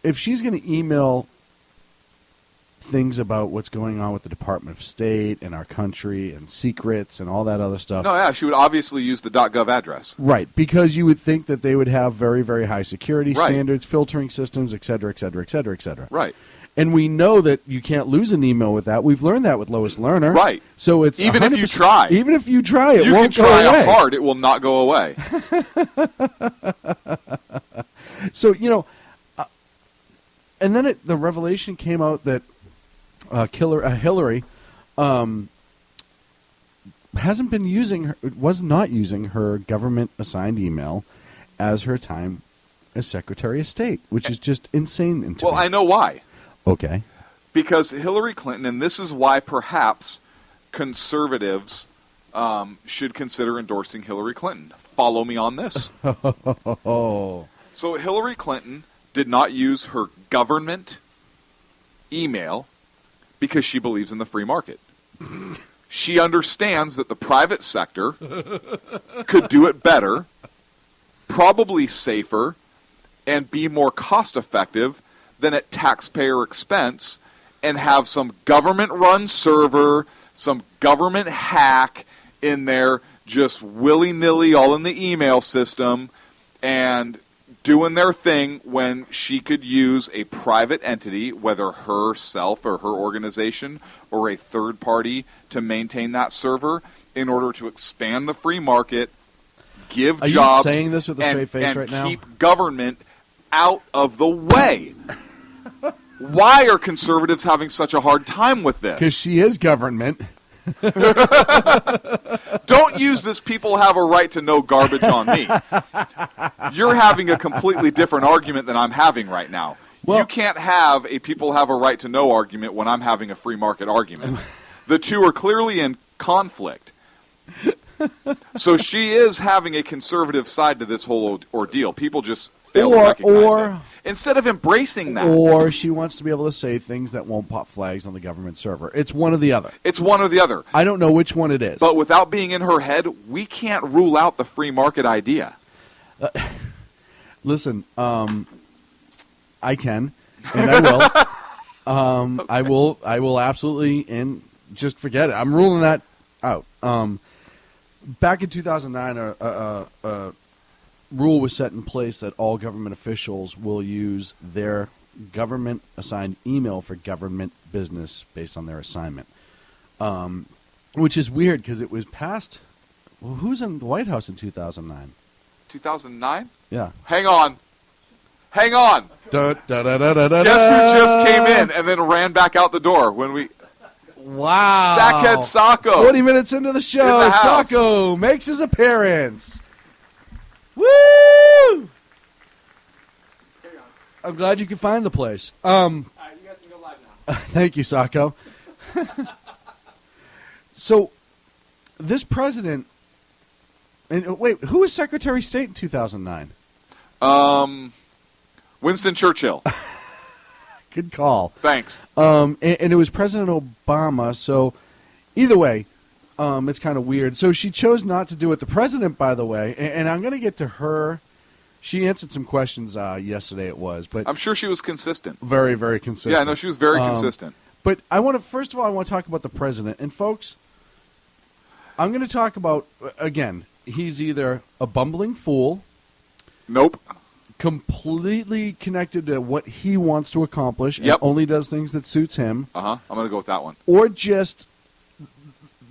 if she's going to email things about what's going on with the Department of State and our country and secrets and all that other stuff. No, yeah, she would obviously use the .gov address. Right, because you would think that they would have very, very high security standards, filtering systems, et cetera, et cetera, et cetera, et cetera. Right. And we know that you can't lose an email with that. We've learned that with Lois Lerner. Right. So it's even if you try. Even if you try, it you won't can go try away. hard, it will not go away. So, and then the revelation came out that Hillary was not using her government-assigned email as her time as Secretary of State, which is just insane. Well, I know why. Okay. Because Hillary Clinton, and this is why perhaps conservatives should consider endorsing Hillary Clinton. Follow me on this. So Hillary Clinton did not use her government email because she believes in the free market. She understands that the private sector could do it better, probably safer, and be more cost-effective than at taxpayer expense, and have some government-run server, some government hack in there, just willy-nilly all in the email system, and doing their thing when she could use a private entity, whether herself or her organization or a third party, to maintain that server, in order to expand the free market, give Are jobs, you saying this with a straight face and right now? keep government out of the way. Why are conservatives having such a hard time with Because this? she is government. Don't use this people have a right to know garbage on me. You're having a completely different argument than I'm having right now. You can't have a people have a right to know argument when I'm having a free market argument. The two are clearly in conflict. So she is having a conservative side to this whole ordeal. People just fail to recognize it. Instead of embracing that. Or she wants to be able to say things that won't pop flags on the government server. It's one or the other. It's one or the other. I don't know which one it is. But without being in her head, we can't rule out the free market idea. Listen, I can, and I will. I will absolutely, and just forget it. I'm ruling that out. Back in 2009, a rule was set in place that all government officials will use their government-assigned email for government business based on their assignment, which is weird because it was passed. Well, who's in the White House in 2009? 2009? Yeah. Hang on. Da, da, da, da, da, da, Guess who just came in and then ran back out the door when we... Wow. Sackhead Sacco. 40 minutes into the show, In the house. Sacco makes his appearance. Woo! I'm glad you could find the place. All right, you guys can go live now. Thank you, Sacco. So, this president... And wait, who was Secretary of State in 2009? Winston Churchill. Good call. Thanks. And it was President Obama. So either way, it's kind of weird. So she chose not to do it. The president, by the way, and I'm going to get to her. She answered some questions yesterday. It was, but I'm sure she was consistent. Very, very consistent. Yeah, no, she was very consistent. But first of all, I want to talk about the president. And folks, I'm going to talk about, again, he's either a bumbling fool. Nope. Completely connected to what he wants to accomplish and Yep. only does things that suits him. I'm going to go with that one. Or just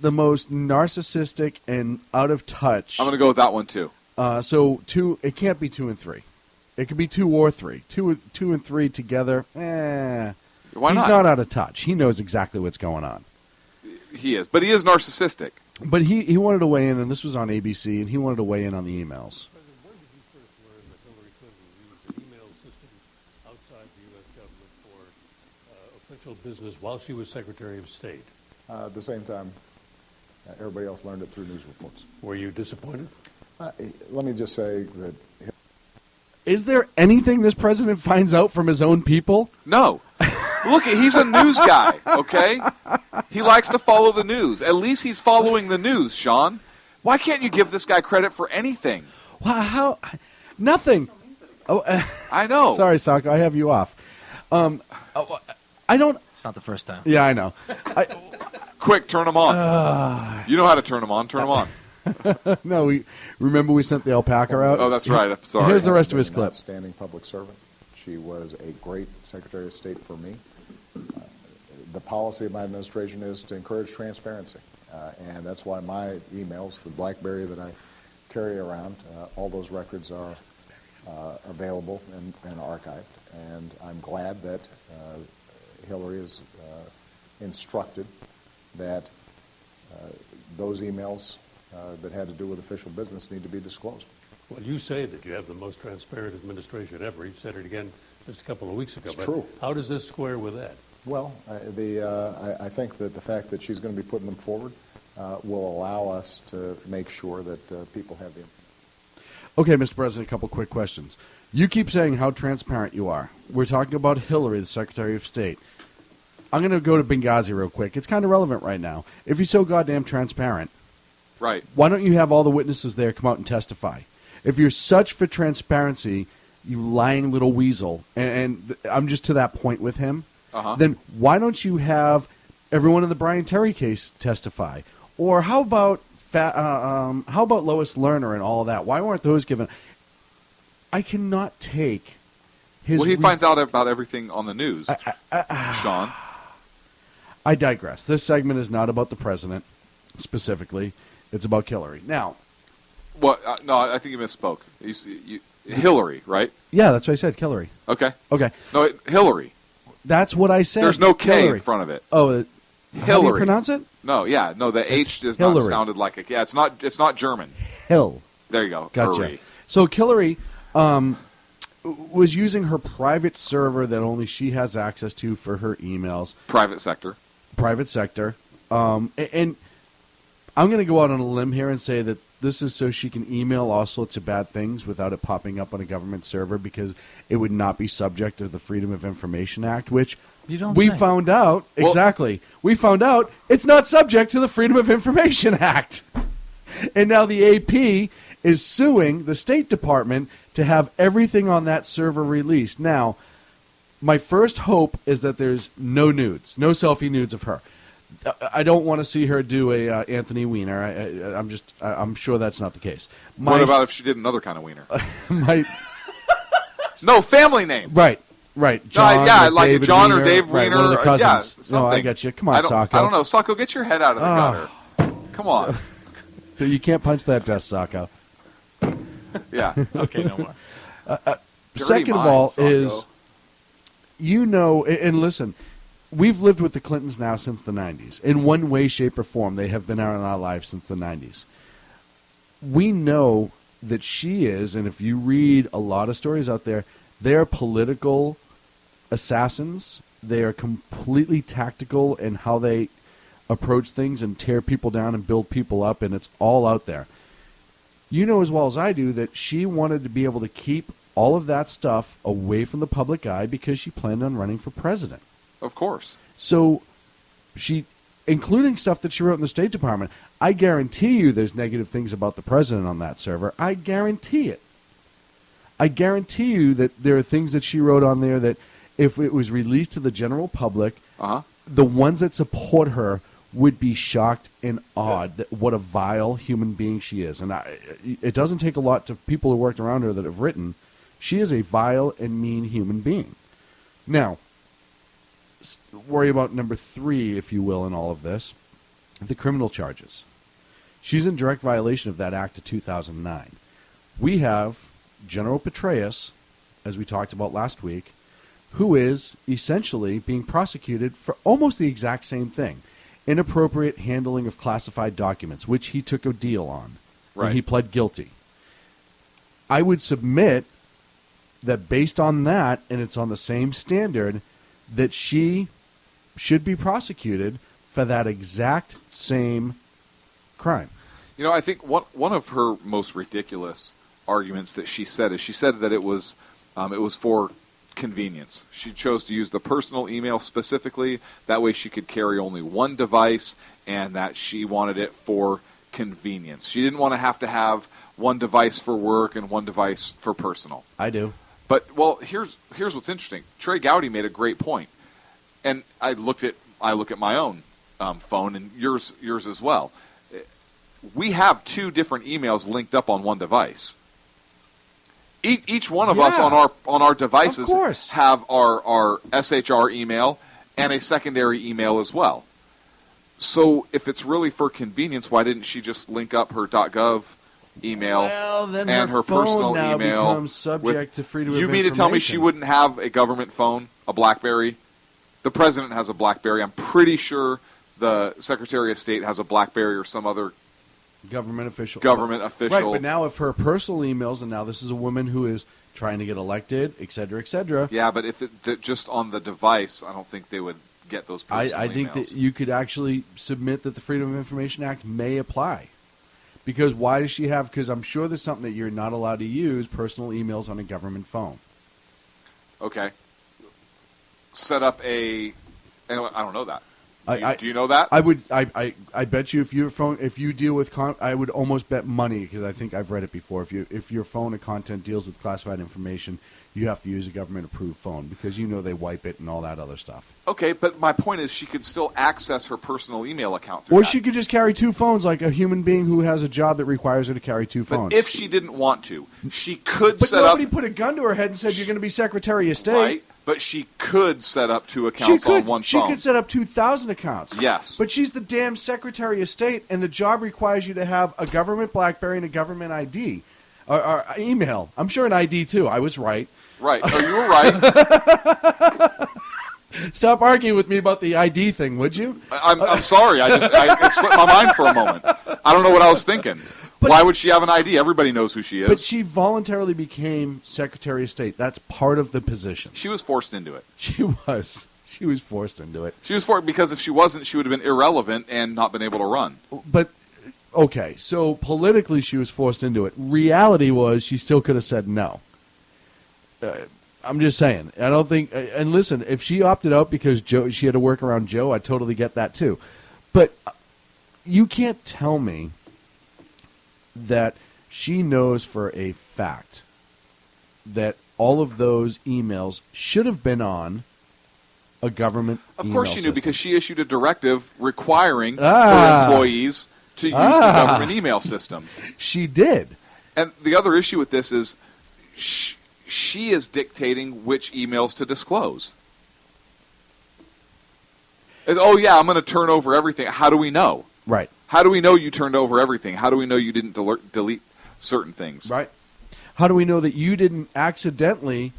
the most narcissistic and out of touch. I'm going to go with that one, too. So it can't be 2 and 3. It could be 2 or 3. 2 and 3 together, Why he's not? not out of touch. He knows exactly what's going on. He is. But he is narcissistic. But he wanted to weigh in, and this was on ABC, and he wanted to weigh in on the emails. Official business while she was Secretary of State. At the same time, everybody else learned it through news reports. Were you disappointed? Let me just say that... Is there anything this president finds out from his own people? No. Look, he's a news guy, okay? He likes to follow the news. At least he's following the news, Sean. Why can't you give this guy credit for anything? Wow, how? Nothing. Oh, I know. Sorry, Sacco, I have you off. I don't... It's not the first time. Yeah, I know. Quick, turn them on. You know how to turn them on. Turn them on. No, we sent the alpaca out. Oh, that's right. I'm sorry. Here's the rest of his clip. Outstanding public servant. She was a great Secretary of State for me. The policy of my administration is to encourage transparency, and that's why my emails, the BlackBerry that I carry around, all those records are available and archived. And I'm glad that Hillary is instructed that those emails that had to do with official business need to be disclosed. Well, you say that you have the most transparent administration ever. You said it again just a couple of weeks ago. It's but true. How does this square with that? Well, I think that the fact that she's going to be putting them forward will allow us to make sure that people have the information. Okay, Mr. President, a couple quick questions. You keep saying how transparent you are. We're talking about Hillary, the Secretary of State. I'm going to go to Benghazi real quick. It's kind of relevant right now. If you're so goddamn transparent, right? Why don't you have all the witnesses there come out and testify? If you're such for transparency, you lying little weasel, and I'm just to that point with him, then why don't you have everyone in the Brian Terry case testify? Or how about Lois Lerner and all of that? Why weren't those given? I cannot take his... Well, he finds out about everything on the news, Sean. I digress. This segment is not about the president specifically. It's about Hillary. Now, Well, no, I think you misspoke. Hillary, right? yeah, that's what I said, Hillary. Okay. Okay. No, Hillary. That's what I said. There's no K Hillary. in front of it. Oh, how do you Hillary. pronounce it? No, yeah, no. The It's H does Hillary. not sounded like a. Yeah, it's not German. Hill. There you go. Gotcha. Hillary. So Hillary was using her private server that only she has access to for her emails. Private sector. Private sector. And I'm going to go out on a limb here and say that this is so she can email all sorts of bad things without it popping up on a government server, because it would not be subject to the Freedom of Information Act, which You don't we say. found out. Well- Exactly. We found out it's not subject to the Freedom of Information Act. And now the AP is suing the State Department to have everything on that server released. Now, my first hope is that there's no nudes, no selfie nudes of her. I don't want to see her do a Anthony Weiner. I'm sure that's not the case. What about if she did another kind of wiener? my No, family name. right? John, yeah, or like David John Weiner, or Dave right, Weiner. one of the or- cousins. Yeah, No, I something. got you. Come on, Sacco. I don't know. Sacco, get your head out of the gutter. Come on. Dude, you can't punch that desk, Sacco. Yeah. Okay, no more. Dirty Second of mind, all Sacco. is, and listen, we've lived with the Clintons now since the 90s. In one way, shape, or form, they have been out in our lives since the 90s. We know that she is, and if you read a lot of stories out there, they're political assassins. They are completely tactical in how they approach things and tear people down and build people up, and it's all out there. You know as well as I do that she wanted to be able to keep all of that stuff away from the public eye because she planned on running for president. Of course. So she, including stuff that she wrote in the State Department, I guarantee you there's negative things about the president on that server. I guarantee it. I guarantee you that there are things that she wrote on there that if it was released to the general public, the ones that support her would be shocked and awed that what a vile human being she is. And it doesn't take a lot to people who worked around her that have written, she is a vile and mean human being. Now, worry about number 3, if you will, in all of this, the criminal charges. She's in direct violation of that Act of 2009. We have General Petraeus, as we talked about last week, who is essentially being prosecuted for almost the exact same thing. Inappropriate handling of classified documents, which he took a deal on. Right. And he pled guilty. I would submit that based on that, and it's on the same standard, that she should be prosecuted for that exact same crime. You know, I think one of her most ridiculous arguments that she said that it was for convenience. She chose to use the personal email specifically. That way she could carry only one device, and that she wanted it for convenience. She didn't want to have one device for work and one device for personal. I do. But, well, here's what's interesting. Trey Gowdy made a great point. And I look at my own phone and yours as well. We have 2 different emails linked up on one device. Each one of us on our devices have our SHR email and a secondary email as well. So if it's really for convenience, why didn't she just link up her .gov email and her phone personal now email becomes subject to freedom of You mean to tell me she information. wouldn't have a government phone, a BlackBerry? The president has a BlackBerry. I'm pretty sure the Secretary of State has a BlackBerry or some other government official. Right, but now if her personal emails, and now this is a woman who is trying to get elected, et cetera, et cetera. Yeah, but if just on the device, I don't think they would get those personal I think emails. that you could actually submit that the Freedom of Information Act may apply. Because why does she have, because I'm sure there's something that you're not allowed to use, personal emails on a government phone. Okay. Set up I don't know that. Do you know that? I bet you if you deal with I would almost bet money, because I think I've read it before. If your phone or content deals with classified information, you have to use a government approved phone, because you know they wipe it and all that other stuff. Okay, but my point is she could still access her personal email account through Or that. she could just carry 2 phones, like a human being who has a job that requires her to carry 2 phones. But if she didn't want to, she could But set up. nobody put a gun to her head and said, "You're going to be Secretary of State." Right. But she could set up 2 accounts on one She phone. could set up 2,000 accounts. Yes. But she's the damn Secretary of State, and the job requires you to have a government BlackBerry and a government ID. Or email. I'm sure an ID, too. I was right. Right. Oh, you were right. Stop arguing with me about the ID thing, would you? I'm sorry. It slipped my mind for a moment. I don't know what I was thinking. Why would she have an ID? Everybody knows who she is. But she voluntarily became Secretary of State. That's part of the position. She was forced into it. She was. She was forced into it. She was forced because if she wasn't, she would have been irrelevant and not been able to run. But, okay, so politically she was forced into it. Reality was she still could have said no. I'm just saying. I don't think. And listen, if she opted out because she had to work around Joe, I totally get that too. But you can't tell me that she knows for a fact that all of those emails should have been on a government Of email course she knew system. because she issued a directive requiring her employees to use the government email system. She did. And the other issue with this is she is dictating which emails to disclose. Oh, yeah, I'm going to turn over everything. How do we know? Right. How do we know you turned over everything? How do we know you didn't delete certain things? Right. How do we know that you didn't accidentally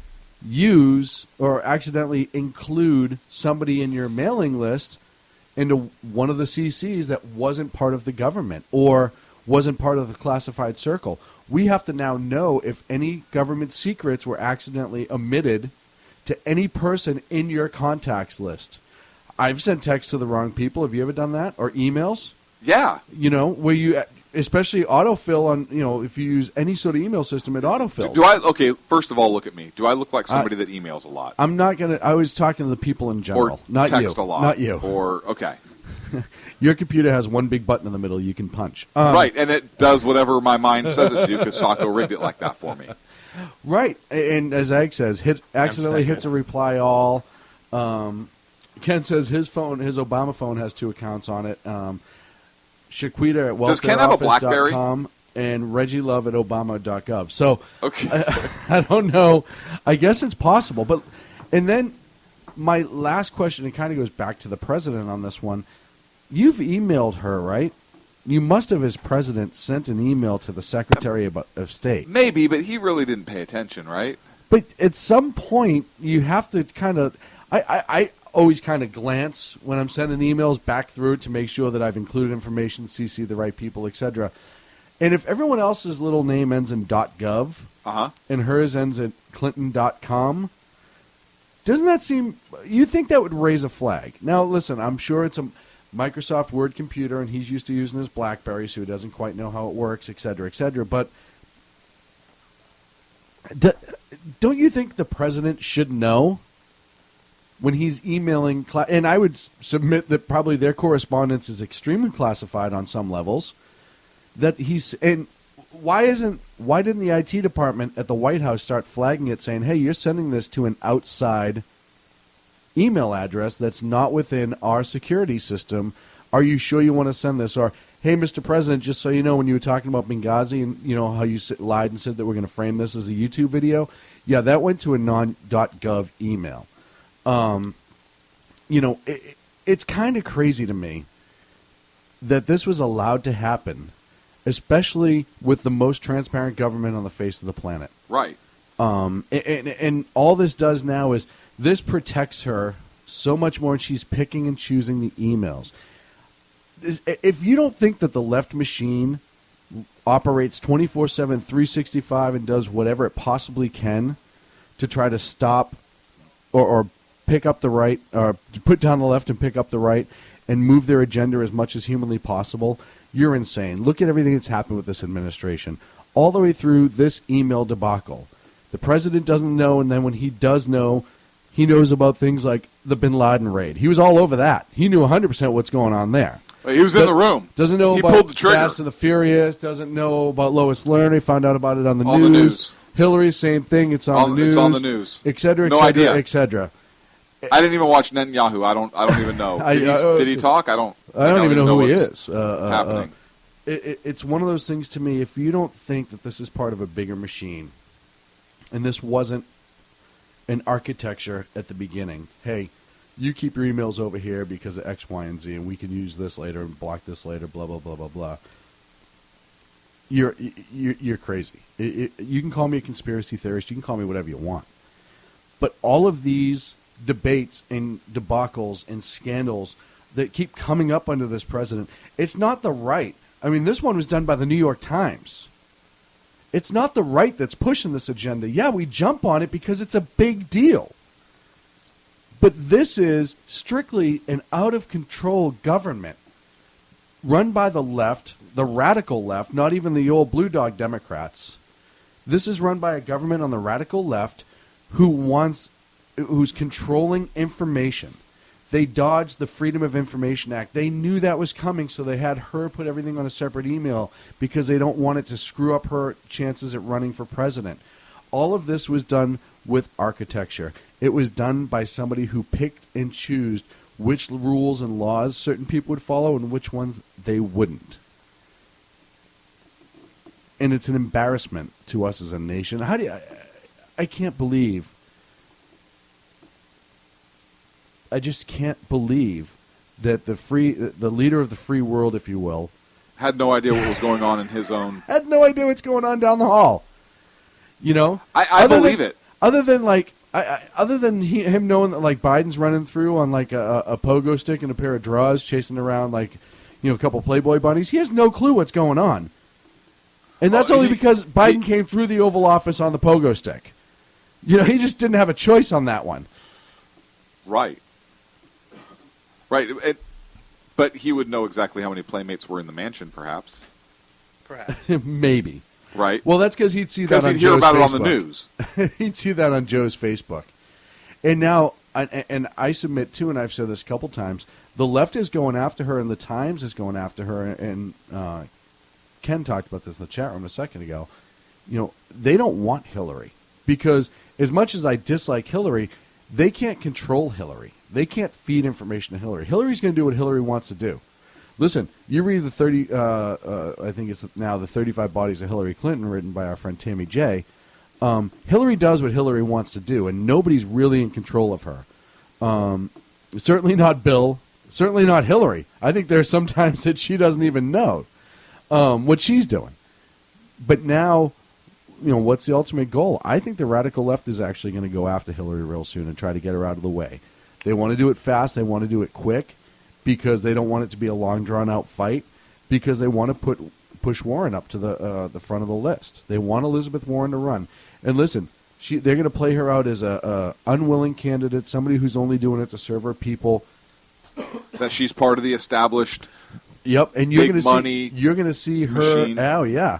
use or accidentally include somebody in your mailing list into one of the CCs that wasn't part of the government or wasn't part of the classified circle? We have to now know if any government secrets were accidentally omitted to any person in your contacts list. I've sent texts to the wrong people. Have you ever done that? Or emails? Yeah. You know, where you, especially autofill on, you know, if you use any sort of email system, it autofills. Okay, first of all, look at me. Do I look like somebody that emails a lot? I'm not going to, I was talking to the people in general. Or not text you. a lot? Not you. Or, okay. Your computer has one big button in the middle you can punch. Right, and it does whatever my mind says it to do because Sacco rigged it like that for me. Right, and as Ag says, accidentally hits a reply all. Ken says his Obama phone has 2 accounts on it. Shaquita at Does Ken have a BlackBerry? welfareoffice.com and Reggie Love at obama.gov. So okay. I don't know. I guess it's possible. But and then my last question, it kind of goes back to the president on this one. You've emailed her, right? You must have, as president, sent an email to the Secretary of State. Maybe, but he really didn't pay attention, right? But at some point, you have to kind of... I always kind of glance when I'm sending emails back through to make sure that I've included information, CC the right people, etc. And if everyone else's little name ends in .gov and hers ends at clinton.com, doesn't that seem... You think that would raise a flag? Now, listen, I'm sure it's a Microsoft Word computer, and he's used to using his BlackBerry, so he doesn't quite know how it works, etc., etc. But don't you think the president should know when he's emailing? And I would submit that probably their correspondence is extremely classified on some levels. That he's and why didn't the IT department at the White House start flagging it, saying, "Hey, you're sending this to an outside email address that's not within our security system. Are you sure you want to send this?" Or, "Hey, Mr. President, just so you know, when you were talking about Benghazi and you know how you lied and said that we're going to frame this as a YouTube video, yeah, that went to a non.gov email." You know, it's kind of crazy to me that this was allowed to happen, especially with the most transparent government on the face of the planet. Right. And all this does now is this protects her so much more, and she's picking and choosing the emails. If you don't think that the left machine operates 24/7, 365, and does whatever it possibly can to try to stop or pick up the right, or put down the left and pick up the right, and move their agenda as much as humanly possible, you're insane. Look at everything that's happened with this administration. All the way through this email debacle. The president doesn't know, and then when he does know, he knows about things like the Bin Laden raid. He was all over that. He knew 100% what's going on there. He was in the room. Doesn't know He about pulled the trigger. Fast and the Furious. Doesn't know about Lois Lerner. He found out about it on the On news. the news. Hillary, same thing. It's on the news. It's on the news. Et cetera, et No cetera, idea. et cetera. I didn't even watch Netanyahu. I don't even know. Did he talk? I don't even know who he what's is. happening. It's one of those things to me. If you don't think that this is part of a bigger machine, and this wasn't an architecture at the beginning. Hey, you keep your emails over here because of X, Y, and Z, and we can use this later and block this later, blah, blah, blah, blah, blah. You're crazy. You can call me a conspiracy theorist. You can call me whatever you want. But all of these debates and debacles and scandals that keep coming up under this president, it's not the right. I mean, this one was done by the New York Times. It's not the right that's pushing this agenda. Yeah, we jump on it because it's a big deal. But this is strictly an out-of-control government run by the left, the radical left, not even the old blue dog Democrats. This is run by a government on the radical left who's controlling information. They dodged the Freedom of Information Act. They knew that was coming, so they had her put everything on a separate email because they don't want it to screw up her chances at running for president. All of this was done with architecture. It was done by somebody who picked and chose which rules and laws certain people would follow and which ones they wouldn't. And it's an embarrassment to us as a nation. I can't believe. I just can't believe that the leader of the free world, if you will, had no idea what was going on in his own. Had no idea what's going on down the hall. You know, I believe it. Other than him knowing that like Biden's running through on like a pogo stick and a pair of drawers, chasing around like a couple Playboy bunnies, he has no clue what's going on. And that's only because Biden came through the Oval Office on the pogo stick. You know, he just didn't have a choice on that one. Right. But he would know exactly how many playmates were in the mansion, perhaps. Perhaps. Maybe. Right. Well, that's because he'd see that on he'd hear Joe's about Facebook. it on the news. He'd see that on Joe's Facebook. And now, and I submit too, and I've said this a couple times, the left is going after her, and the Times is going after her. And Ken talked about this in the chat room a second ago. You know, they don't want Hillary because as much as I dislike Hillary, they can't control Hillary. They can't feed information to Hillary. Hillary's going to do what Hillary wants to do. Listen, you read the I think it's now the 35 Bodies of Hillary Clinton, written by our friend Tammy J. Hillary does what Hillary wants to do, and nobody's really in control of her. Certainly not Bill. Certainly not Hillary. I think there's sometimes that she doesn't even know what she's doing. But now, what's the ultimate goal? I think the radical left is actually going to go after Hillary real soon and try to get her out of the way. They want to do it fast. They want to do it quick because they don't want it to be a long, drawn-out fight because they want to push Warren up to the front of the list. They want Elizabeth Warren to run. And listen, they're going to play her out as a unwilling candidate, somebody who's only doing it to serve her people. That she's part of the established. Yep, and you're going to see her. Machine. Oh yeah,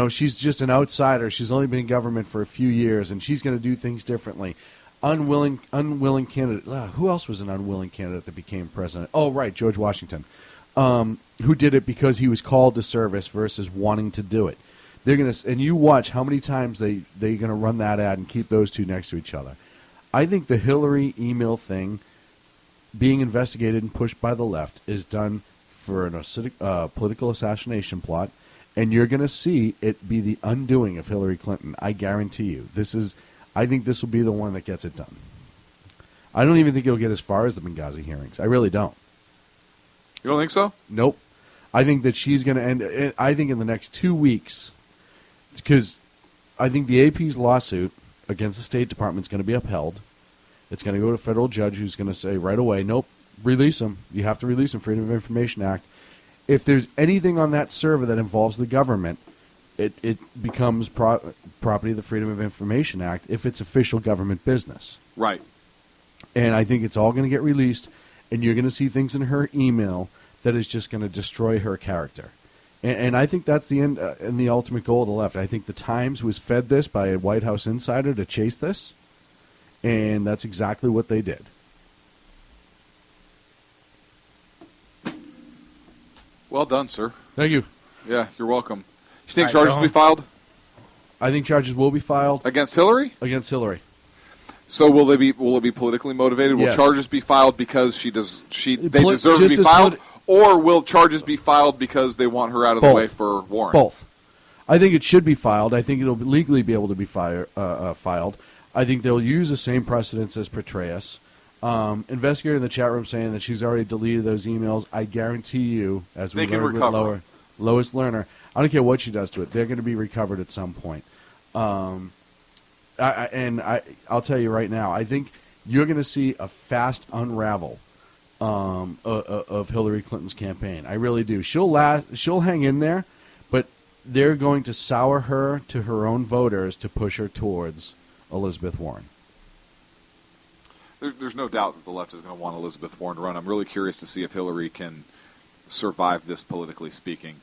she's just an outsider. She's only been in government for a few years, and she's going to do things differently. Unwilling candidate. Who else was an unwilling candidate that became president? Oh, right, George Washington, who did it because he was called to service versus wanting to do it. They're gonna, and you watch how many times they're gonna run that ad and keep those two next to each other. I think the Hillary email thing being investigated and pushed by the left is done for an political assassination plot, and you're gonna see it be the undoing of Hillary Clinton. I guarantee you. I think this will be the one that gets it done. I don't even think it'll get as far as the Benghazi hearings. I really don't. You don't think so? Nope. I think that she's going to end. I think in the next 2 weeks, because I think the AP's lawsuit against the State Department is going to be upheld. It's going to go to a federal judge who's going to say right away, nope, release them. You have to release them, Freedom of Information Act. If there's anything on that server that involves the government, it becomes property of the Freedom of Information Act if it's official government business. Right. And I think it's all going to get released, and you're going to see things in her email that is just going to destroy her character. And I think that's the end and the ultimate goal of the left. I think the Times was fed this by a White House insider to chase this, and that's exactly what they did. Well done, sir. Thank you. Yeah, you're welcome. You think charges will be filed? I think charges will be filed. Against Hillary? Against Hillary. So will it be politically motivated? Will Yes. charges be filed because they deserve to be filed? Or will charges be filed because they want her out of the way for Warren? Both. I think it should be filed. I think it'll legally be able to be filed. I think they'll use the same precedents as Petraeus. Investigator in the chat room saying that she's already deleted those emails. I guarantee you, as we They can learned with recover. Lois Lerner, I don't care what she does to it, they're going to be recovered at some point. I'll tell you right now, I think you're going to see a fast unravel of Hillary Clinton's campaign. I really do. She'll hang in there, but they're going to sour her to her own voters to push her towards Elizabeth Warren. There's no doubt that the left is going to want Elizabeth Warren to run. I'm really curious to see if Hillary can survive this, politically speaking.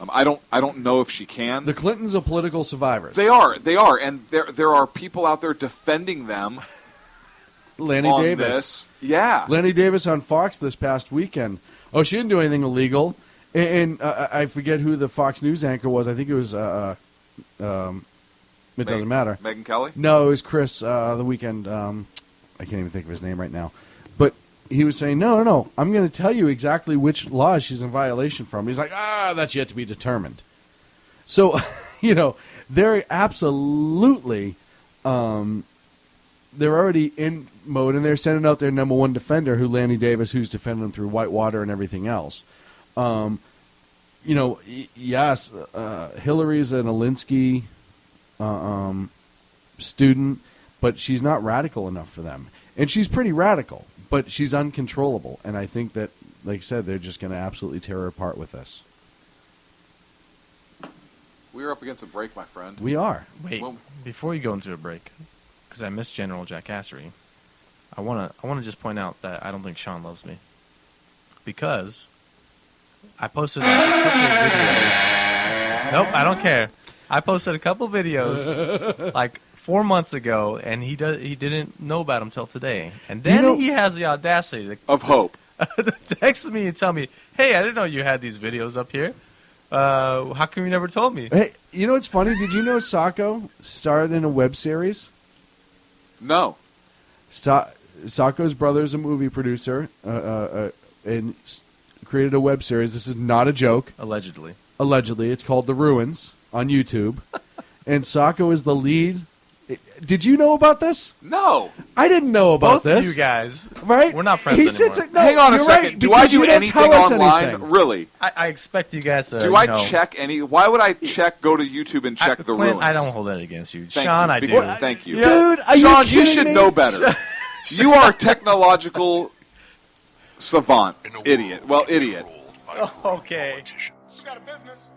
I don't know if she can. The Clintons are political survivors. They are, and there are people out there defending them. Lanny on Davis. This. Yeah. Lanny Davis on Fox this past weekend. Oh, she didn't do anything illegal. And I forget who the Fox News anchor was. I think it was, it doesn't matter. Megyn Kelly? No, it was Chris the weekend. I can't even think of his name right now. But he was saying, no, I'm going to tell you exactly which laws she's in violation from. He's like, that's yet to be determined. So, they're absolutely... they're already in mode, and they're sending out their number one defender, who Lanny Davis, who's defending them through Whitewater and everything else. Yes, Hillary's an Alinsky student, but she's not radical enough for them. And she's pretty radical, but she's uncontrollable. And I think that, like I said, they're just going to absolutely tear her apart with this. We're up against a break, my friend. We are. Wait, before you go into a break, because I missed General Jackassery, I wanna just point out that I don't think Sean loves me, because I posted like a couple of videos. Nope, I don't care. I posted a couple videos like 4 months ago, and he didn't know about them till today, and then he has the audacity of hope to text me and tell me, "Hey, I didn't know you had these videos up here. How come you never told me?" Hey, you know what's funny? Did you know Sacco starred in a web series? No. Sacco's brother is a movie producer and created a web series. This is not a joke. Allegedly. It's called The Ruins on YouTube. And Sacco is the lead. Did you know about this? No. I didn't know about Both this. of you guys. Right? We're not friends anymore. Hang on a second. Do I do anything online? Anything. Really? I expect you guys to. Do I check any? Why would I go to YouTube and check The Clint, Ruins? I don't hold that against you. Thank Sean, you. I do. Thank you. Dude, are Sean, you you kidding should me? know better. You are a technological savant. Idiot. Well, idiot. Okay. You got a business.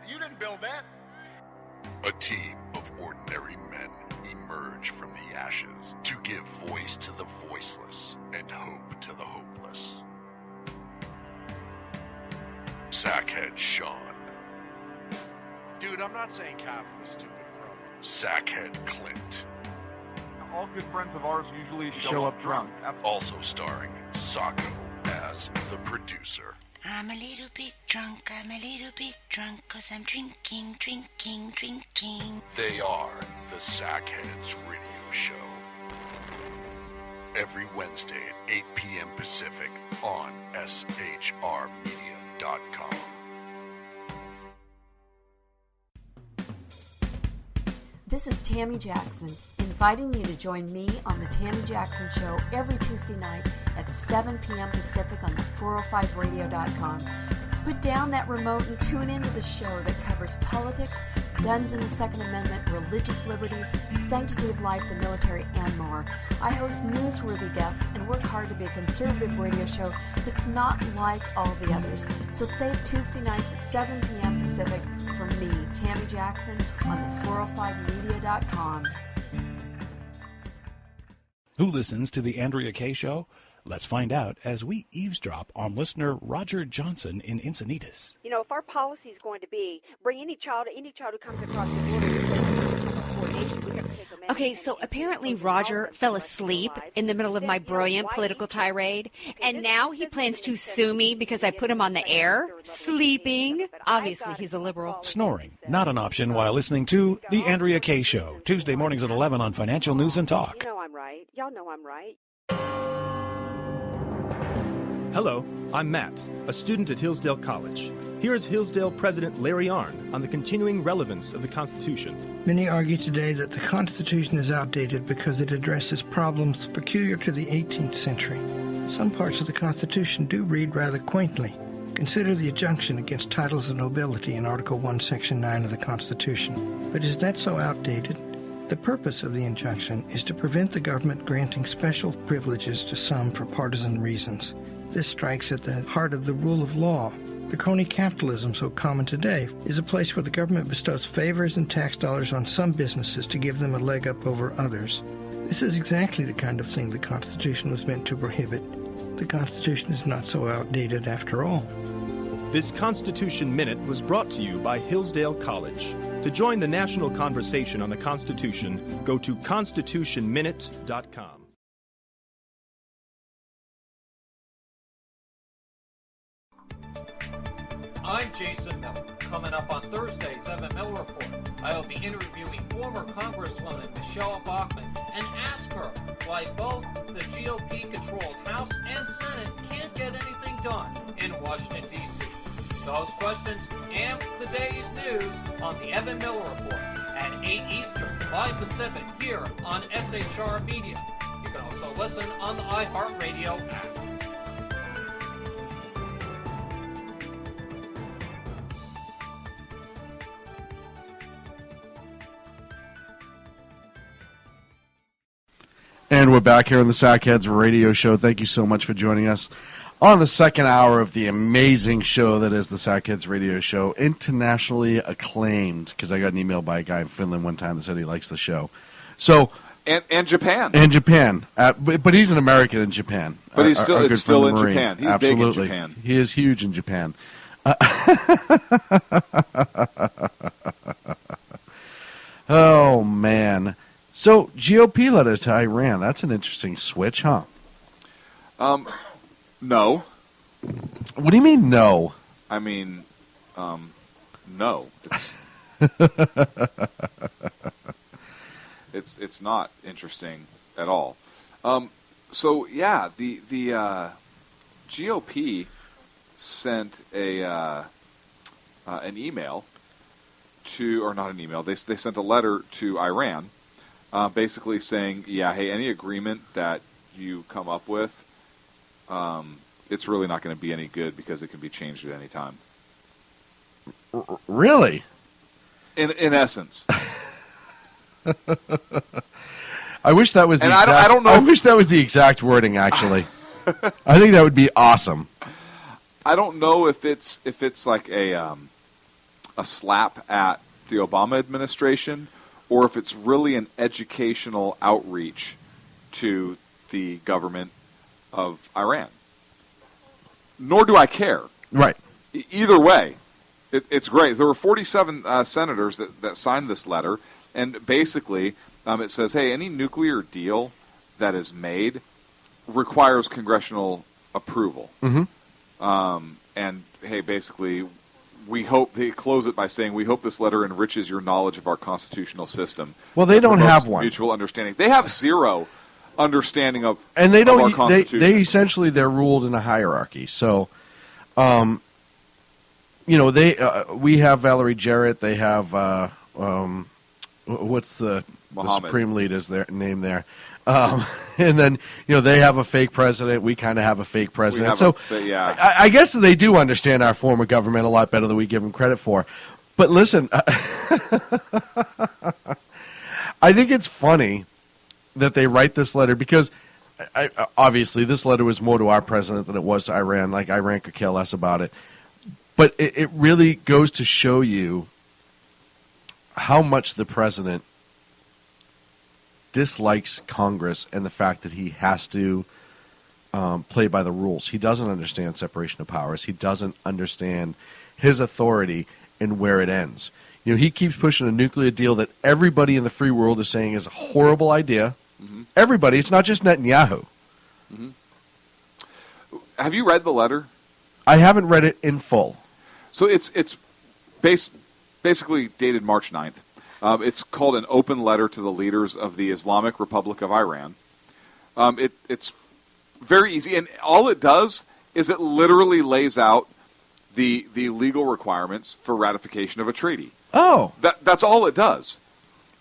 You didn't build that. A team of ordinary men emerge from the ashes to give voice to the voiceless and hope to the hopeless. Sackhead Sean. Dude, I'm not saying cow for the stupid pro. Sackhead Clint. All good friends of ours usually show up drunk. Also starring Sacco as the producer. I'm a little bit drunk, 'cause I'm drinking. They are the Sackheads Radio Show. Every Wednesday at 8 p.m. Pacific on shrmedia.com. This is Tammy Jackson, inviting you to join me on the Tammy Jackson Show every Tuesday night at 7 p.m. Pacific on the 405radio.com. Put down that remote and tune into the show that covers politics, guns and the Second Amendment, religious liberties, sanctity of life, the military, and more. I host newsworthy guests and work hard to be a conservative radio show that's not like all the others. So save Tuesday nights at 7 p.m. Pacific for me, Tammy Jackson, on the 405media.com. Who listens to the Andrea Kaye Show? Let's find out as we eavesdrop on listener Roger Johnson in Encinitas. You know, if our policy is going to be bring any child who comes across the border and says coordination, we have to take them in. Okay, so apparently Roger fell asleep in the middle of my brilliant political tirade, and now he plans to sue me because I put him on the air, sleeping. Obviously, he's a liberal. Snoring, not an option while listening to The Andrea Kaye Show, Tuesday mornings at 11 on Financial News and Talk. You know I'm right. Y'all know I'm right. Hello, I'm Matt, a student at Hillsdale College. Here is Hillsdale President Larry Arnn on the continuing relevance of the Constitution. Many argue today that the Constitution is outdated because it addresses problems peculiar to the 18th century. Some parts of the Constitution do read rather quaintly. Consider the injunction against titles of nobility in Article 1, Section 9 of the Constitution. But is that so outdated? The purpose of the injunction is to prevent the government granting special privileges to some for partisan reasons. This strikes at the heart of the rule of law. The crony capitalism so common today is a place where the government bestows favors and tax dollars on some businesses to give them a leg up over others. This is exactly the kind of thing the Constitution was meant to prohibit. The Constitution is not so outdated after all. This Constitution Minute was brought to you by Hillsdale College. To join the national conversation on the Constitution, go to constitutionminute.com. I'm Jason Miller. Coming up on Thursday's Evan Miller Report, I will be interviewing former Congresswoman Michelle Bachmann and ask her why both the GOP-controlled House and Senate can't get anything done in Washington, D.C. Those questions and the day's news on the Evan Miller Report at 8 Eastern, 5 Pacific, here on SHR Media. You can also listen on the iHeartRadio app. And we're back here on the Sackheads Radio Show. Thank you so much for joining us on the second hour of the amazing show that is the Sackheads Radio Show, internationally acclaimed, because I got an email by a guy in Finland one time that said he likes the show. So and Japan. And Japan. But he's an American in Japan. But he's still, our it's still in Marine. Japan. He's Absolutely. big in Japan. He is huge in Japan. Oh, man. So, GOP letter to Iran. That's an interesting switch, huh? No. What do you mean, no? I mean, no. It's not interesting at all. So yeah, the GOP sent an email to, or not an email. They sent a letter to Iran, basically saying, yeah, hey, any agreement that you come up with, it's really not going to be any good because it can be changed at any time. Really? In essence. I wish that was the exact, I don't know. I wish that was the exact wording, actually. I think that would be awesome. I don't know if it's like a slap at the Obama administration, or if it's really an educational outreach to the government of Iran. Nor do I care. Right. Either way, it's great. There were 47 senators that signed this letter, and basically it says, hey, any nuclear deal that is made requires congressional approval. Mm-hmm. And, hey, basically, we hope, they close it by saying, we hope this letter enriches your knowledge of our constitutional system. Well, they don't have one. Mutual understanding. They have zero understanding of, and they don't. Our Constitution. They essentially, they're ruled in a hierarchy. So, we have Valerie Jarrett. They have what's the Supreme Leader's their name there, and then they have a fake president. We kind of have a fake president. So I guess they do understand our form of government a lot better than we give them credit for. But listen, I think it's funny that they write this letter because obviously this letter was more to our president than it was to Iran. Like, Iran could care less about it. But it really goes to show you how much the president dislikes Congress and the fact that he has to play by the rules. He doesn't understand separation of powers. He doesn't understand his authority and where it ends. He keeps pushing a nuclear deal that everybody in the free world is saying is a horrible idea. Mm-hmm. Everybody. It's not just Netanyahu. Mm-hmm. Have you read the letter? I haven't read it in full. So it's basically dated March 9th. It's called an open letter to the leaders of the Islamic Republic of Iran. It's very easy, and all it does is it literally lays out the legal requirements for ratification of a treaty. Oh. That's all it does.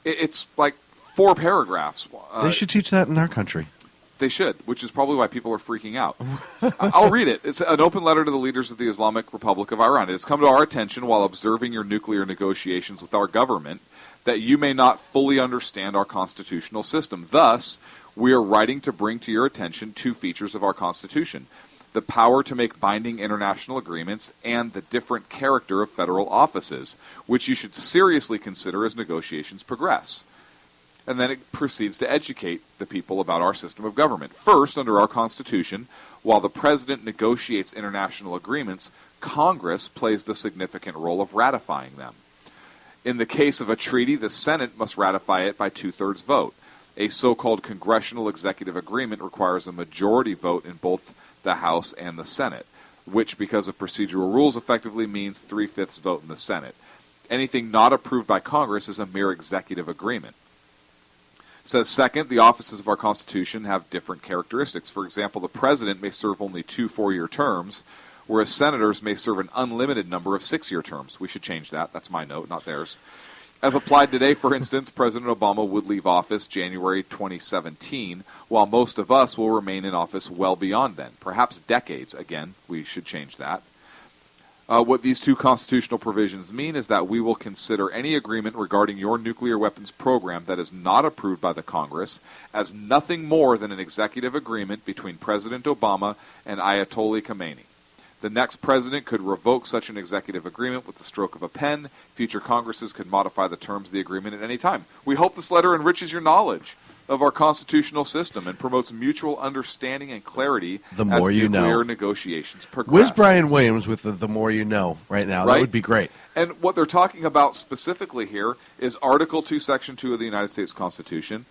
It's like 4 paragraphs. They should teach that in our country. They should, which is probably why people are freaking out. I'll read it. It's an open letter to the leaders of the Islamic Republic of Iran. It has come to our attention while observing your nuclear negotiations with our government that you may not fully understand our constitutional system. Thus, we are writing to bring to your attention 2 features of our Constitution: the power to make binding international agreements and the different character of federal offices, which you should seriously consider as negotiations progress. And then it proceeds to educate the people about our system of government. First, under our Constitution, while the President negotiates international agreements, Congress plays the significant role of ratifying them. In the case of a treaty, the Senate must ratify it by 2/3 vote. A so-called congressional executive agreement requires a majority vote in both the House and the Senate, which, because of procedural rules, effectively means 3/5 vote in the Senate. Anything not approved by Congress is a mere executive agreement. It says, second, the offices of our Constitution have different characteristics. For example, the President may serve only 2 4-year terms, whereas senators may serve an unlimited number of 6-year terms. We should change that. That's my note, not theirs. As applied today, for instance, President Obama would leave office January 2017, while most of us will remain in office well beyond then, perhaps decades. Again, we should change that. What these 2 constitutional provisions mean is that we will consider any agreement regarding your nuclear weapons program that is not approved by the Congress as nothing more than an executive agreement between President Obama and Ayatollah Khamenei. The next president could revoke such an executive agreement with the stroke of a pen. Future Congresses could modify the terms of the agreement at any time. We hope this letter enriches your knowledge of our constitutional system and promotes mutual understanding and clarity The more as you know. nuclear negotiations progress. Whiz Brian Williams with the more you know right now. That Right? would be great. And what they're talking about specifically here is Article 2, Section 2 of the United States Constitution,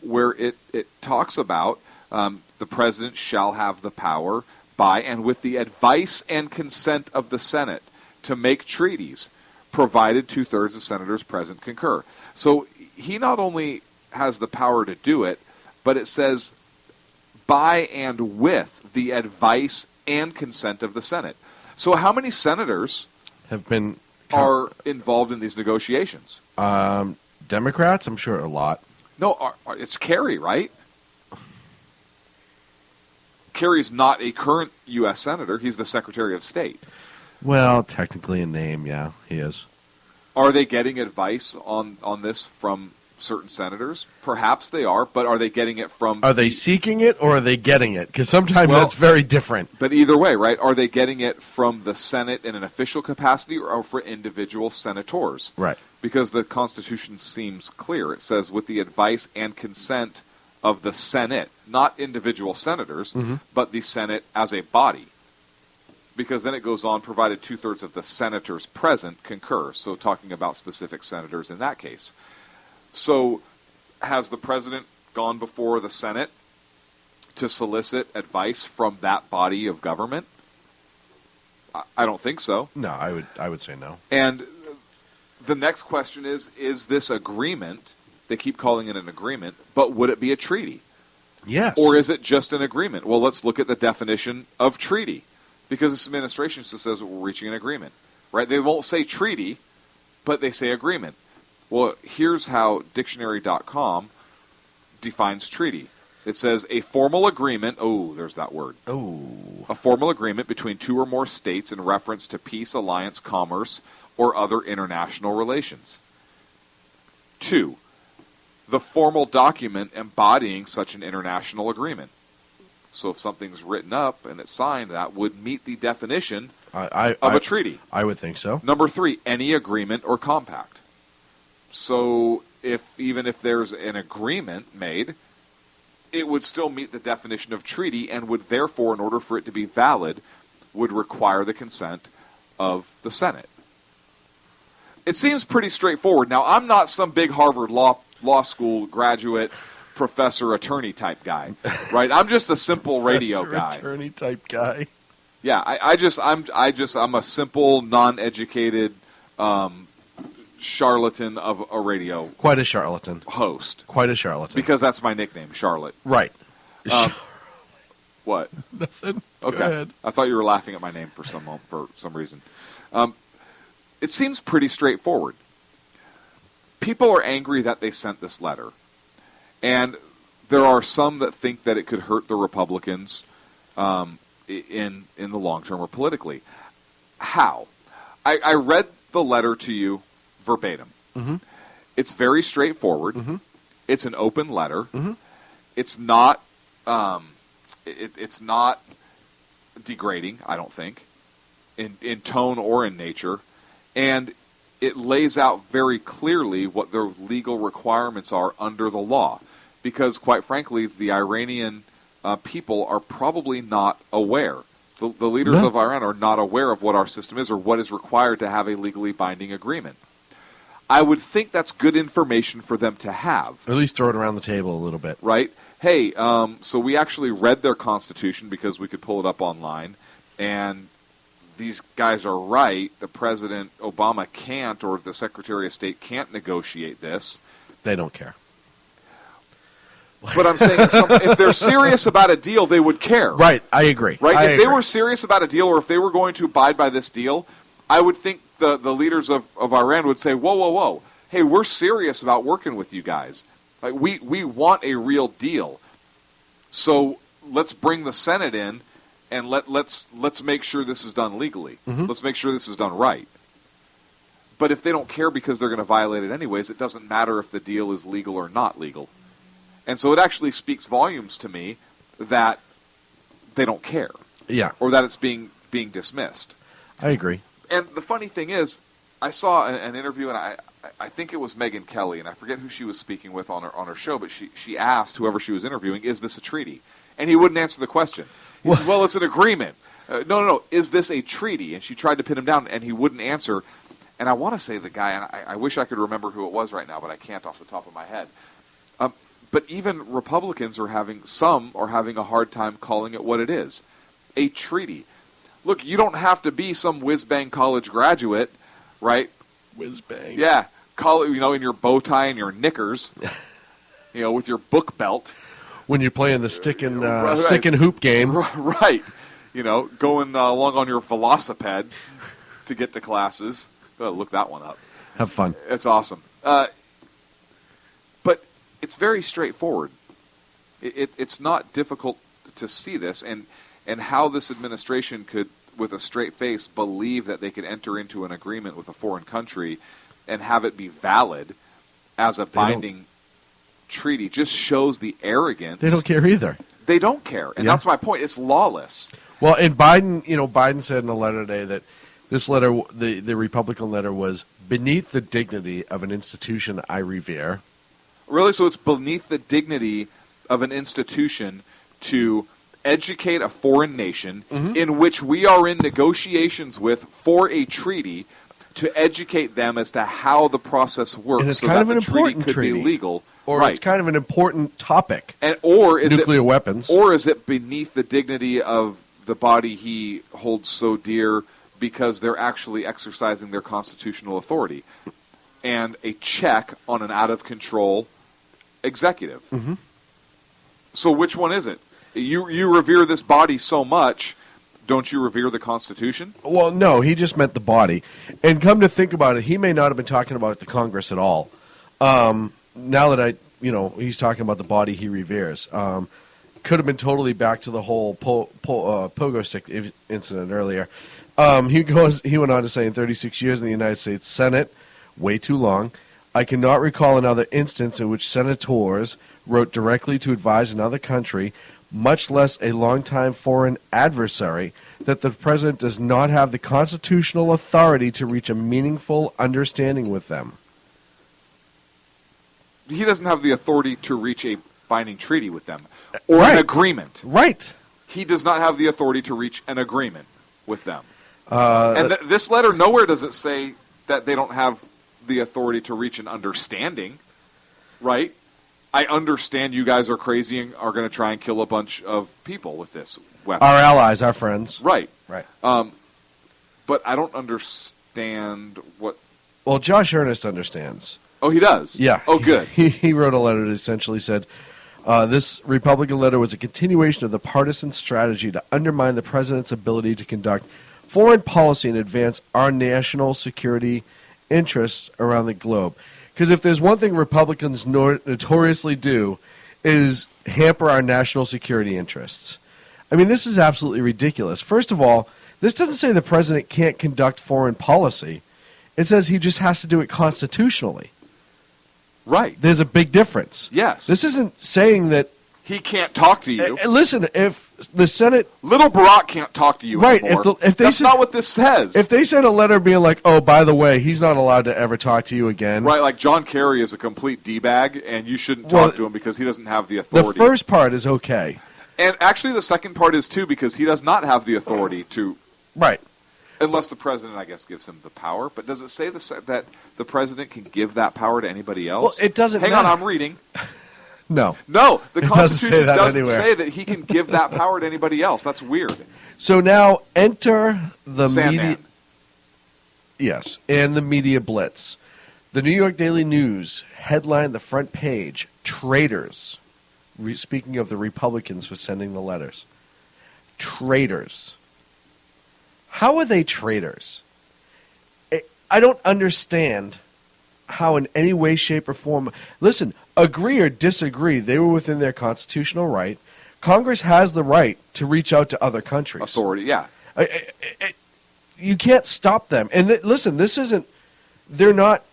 where it talks about the president shall have the power by and with the advice and consent of the Senate to make treaties, provided 2/3 of senators present concur. So he not only has the power to do it, but it says by and with the advice and consent of the Senate. So how many senators have been are involved in these negotiations? Democrats, I'm sure a lot. No, it's Kerry, right? Kerry's not a current U.S. senator. He's the Secretary of State. Well, technically in name, yeah, he is. Are they getting advice on this from certain senators? Perhaps they are, but are they getting it from... Are they seeking it or are they getting it? Because sometimes that's very different. But either way, right? Are they getting it from the Senate in an official capacity or for individual senators? Right. Because the Constitution seems clear. It says with the advice and consent of the Senate, not individual senators, but the Senate as a body. Because then it goes on, provided 2/3 of the senators present concur. So talking about specific senators in that case. So has the president gone before the Senate to solicit advice from that body of government? I don't think so. No, I would say no. And the next question is this agreement, they keep calling it an agreement, but would it be a treaty? Yes. Or is it just an agreement? Well, let's look at the definition of treaty. Because this administration still says we're reaching an agreement. Right? They won't say treaty, but they say agreement. Well, here's how dictionary.com defines treaty. It says a formal agreement, there's that word. A formal agreement between 2 or more states in reference to peace, alliance, commerce, or other international relations. 2, the formal document embodying such an international agreement. So if something's written up and it's signed, that would meet the definition of a treaty. I would think so. Number 3, any agreement or compact. So even if there's an agreement made, it would still meet the definition of treaty and would therefore, in order for it to be valid, would require the consent of the Senate. It seems pretty straightforward. Now, I'm not some big Harvard law school graduate, professor, attorney type guy, right? I'm just a simple radio guy. Attorney type guy. Yeah, I'm a simple, non-educated charlatan of a radio. Quite a charlatan. Host. Quite a charlatan. Because that's my nickname, Charlotte. Right. What? Nothing. Okay. Go ahead. I thought you were laughing at my name for some reason. It seems pretty straightforward. People are angry that they sent this letter, and there are some that think that it could hurt the Republicans in the long term or politically. How? I read the letter to you verbatim. Mm-hmm. It's very straightforward. Mm-hmm. It's an open letter. Mm-hmm. It's not. It's not degrading, I don't think, in tone or in nature, and it lays out very clearly what their legal requirements are under the law. Because, quite frankly, the Iranian people are probably not aware. The leaders of Iran are not aware of what our system is or what is required to have a legally binding agreement. I would think that's good information for them to have. At least throw it around the table a little bit. Right? Hey, so we actually read their constitution because we could pull it up online, and these guys are right. The President Obama can't, or the Secretary of State can't negotiate this. They don't care. But I'm saying if they're serious about a deal, they would care. Right, I agree. Right? If they were serious about a deal, or if they were going to abide by this deal, I would think the leaders of Iran would say, whoa, whoa, whoa. Hey, we're serious about working with you guys. Like we want a real deal. So let's bring the Senate in and let's make sure this is done legally. Mm-hmm. Let's make sure this is done right. But if they don't care because they're going to violate it anyways, it doesn't matter if the deal is legal or not legal. And so it actually speaks volumes to me that they don't care. Yeah. Or that it's being dismissed. I agree. And the funny thing is, I saw an interview, and I think it was Megyn Kelly, and I forget who she was speaking with on her show, but she asked whoever she was interviewing, is this a treaty? And he wouldn't answer the question. He said, well, it's an agreement. No, is this a treaty? And she tried to pin him down, and he wouldn't answer. And I want to say the guy, and I wish I could remember who it was right now, but I can't off the top of my head. But even Republicans are having a hard time calling it what it is, a treaty. Look, you don't have to be some whiz-bang college graduate, right? Whiz-bang. Yeah, in your bow tie and your knickers, with your book belt. When you're playing the stick and hoop game. Right. Going along on your velocipede to get to classes. Look that one up. Have fun. It's awesome. But it's very straightforward. It's not difficult to see this, and how this administration could, with a straight face, believe that they could enter into an agreement with a foreign country and have it be valid as a binding treaty just shows the arrogance. They don't care either. They don't care, and that's my point. It's lawless. Well, and Biden said in a letter today that this letter, the Republican letter, was beneath the dignity of an institution I revere. Really? So it's beneath the dignity of an institution to educate a foreign nation in which we are in negotiations with for a treaty to educate them as to how the process works, and it's so kind that of an the treaty important could treaty, be legal. Or right. It's kind of an important topic. Or is nuclear weapons. Or is it beneath the dignity of the body he holds so dear because they're actually exercising their constitutional authority and a check on an out-of-control executive? Mm-hmm. So which one is it? You revere this body so much, don't you revere the Constitution? Well, no, he just meant the body. And come to think about it, he may not have been talking about the Congress at all. Now that he's talking about the body he reveres. Could have been totally back to the whole pogo stick incident earlier. He went on to say, in 36 years in the United States Senate, way too long, I cannot recall another instance in which senators wrote directly to advise another country, much less a longtime foreign adversary, that the president does not have the constitutional authority to reach a meaningful understanding with them. He doesn't have the authority to reach a binding treaty with them or an agreement. Right. He does not have the authority to reach an agreement with them. And this letter, nowhere does it say that they don't have the authority to reach an understanding, right? I understand you guys are crazy and are going to try and kill a bunch of people with this weapon. Our allies, our friends. Right. Right. But I don't understand what... Well, Josh Earnest understands. Oh, he does? Yeah. Oh, good. He wrote a letter that essentially said, This Republican letter was a continuation of the partisan strategy to undermine the president's ability to conduct foreign policy and advance our national security interests around the globe. Because if there's one thing Republicans notoriously do is hamper our national security interests. I mean, this is absolutely ridiculous. First of all, this doesn't say the president can't conduct foreign policy. It says he just has to do it constitutionally. Right. There's a big difference. Yes. This isn't saying that he can't talk to you. Listen, if the Senate... Little Barack can't talk to you right, anymore. If they That's not what this says. If they sent a letter being like, oh, by the way, he's not allowed to ever talk to you again. Right, like John Kerry is a complete D-bag, and you shouldn't talk to him because he doesn't have the authority. The first part is okay. And actually the second part is, too, because he does not have the authority to... Right. Unless the president, I guess, gives him the power. But does it say that the president can give that power to anybody else? Well, it doesn't Hang matter. on, I'm reading. No. No, the It doesn't Constitution say that doesn't anywhere. say that he can give that power to anybody else. That's weird. So now enter the Sandman. media... Yes, and the media blitz. The New York Daily News headlined the front page, Traitors. Speaking of the Republicans for sending the letters. Traitors. How are they traitors? I don't understand how in any way, shape, or form... Listen, agree or disagree, they were within their constitutional right. Congress has the right to reach out to other countries. Authority, yeah. You can't stop them. And listen, this isn't... They're not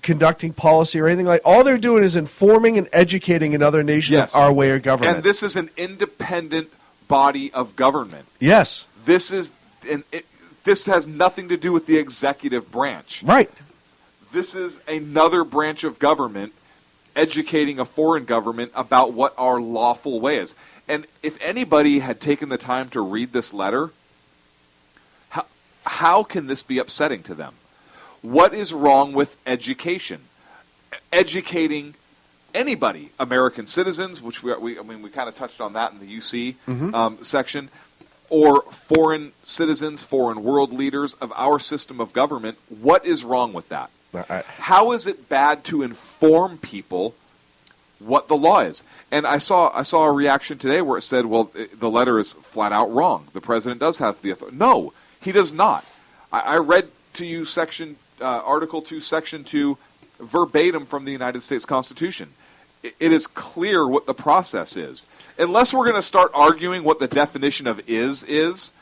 conducting policy or anything like... All they're doing is informing and educating another nation Yes. of our way of government. And this is an independent body of government. Yes. This is... this has nothing to do with the executive branch. Right. This is another branch of government educating a foreign government about what our lawful way is. And if anybody had taken the time to read this letter, how can this be upsetting to them? What is wrong with education? Educating anybody, American citizens, which we kind of touched on that in the UC section, or foreign citizens, foreign world leaders of our system of government. What is wrong with that? How is it bad to inform people what the law is? And I saw a reaction today where it said, well, the letter is flat out wrong. The president does have the authority. No, he does not. I read to you Article 2, Section 2, verbatim from the United States Constitution. It is clear what the process is. Unless we're going to start arguing what the definition of is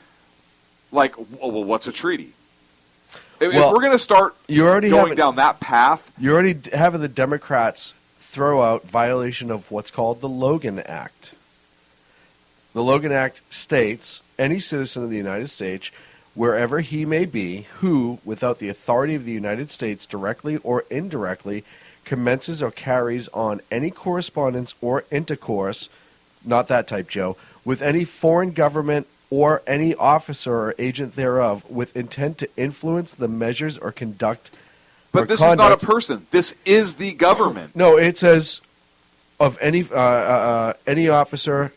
like, well, what's a treaty? If we're going to start going down that path... You're already having the Democrats throw out violation of what's called the Logan Act. The Logan Act states, any citizen of the United States, wherever he may be, who, without the authority of the United States, directly or indirectly, commences or carries on any correspondence or intercourse, not that type, Joe, with any foreign government or any officer or agent thereof with intent to influence the measures or conduct But this is not a person. This is the government. No, it says of any officer,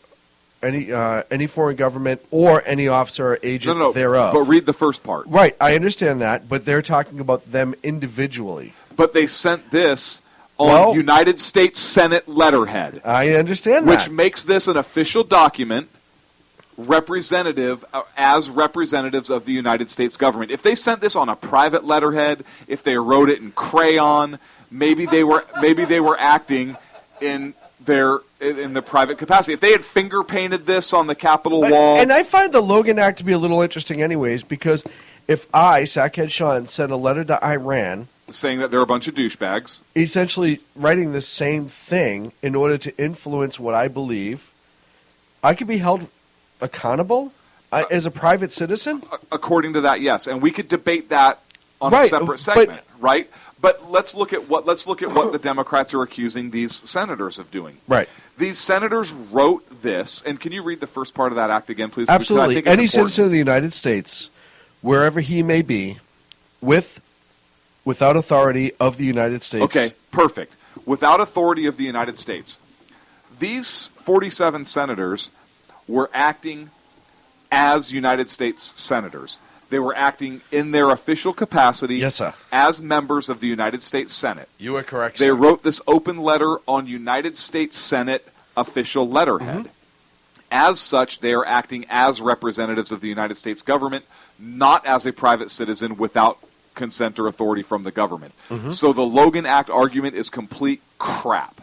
any foreign government or any officer or agent thereof. But read the first part. Right, I understand that, but they're talking about them individually. But they sent this on United States Senate letterhead. I understand that. Which makes this an official document as representatives of the United States government. If they sent this on a private letterhead, if they wrote it in crayon, maybe they were acting in the private capacity. If they had finger painted this on the Capitol wall. And I find the Logan Act to be a little interesting anyways, because if I, Sackhead Sean, sent a letter to Iran saying that they're a bunch of douchebags, essentially writing the same thing in order to influence what I believe, I could be held accountable as a private citizen? According to that, yes. And we could debate that on a separate segment, right? But let's look at what the Democrats are accusing these senators of doing. Right. These senators wrote this, and can you read the first part of that act again, please? Absolutely. I think Any it's citizen of the United States, wherever he may be, without authority of the United States. Okay, perfect. Without authority of the United States. These 47 senators were acting as United States senators. They were acting in their official capacity as members of the United States Senate. You are correct, They sir. wrote this open letter on United States Senate official letterhead. As such, they are acting as representatives of the United States government, not as a private citizen without consent or authority from the government. So the Logan Act argument is complete crap.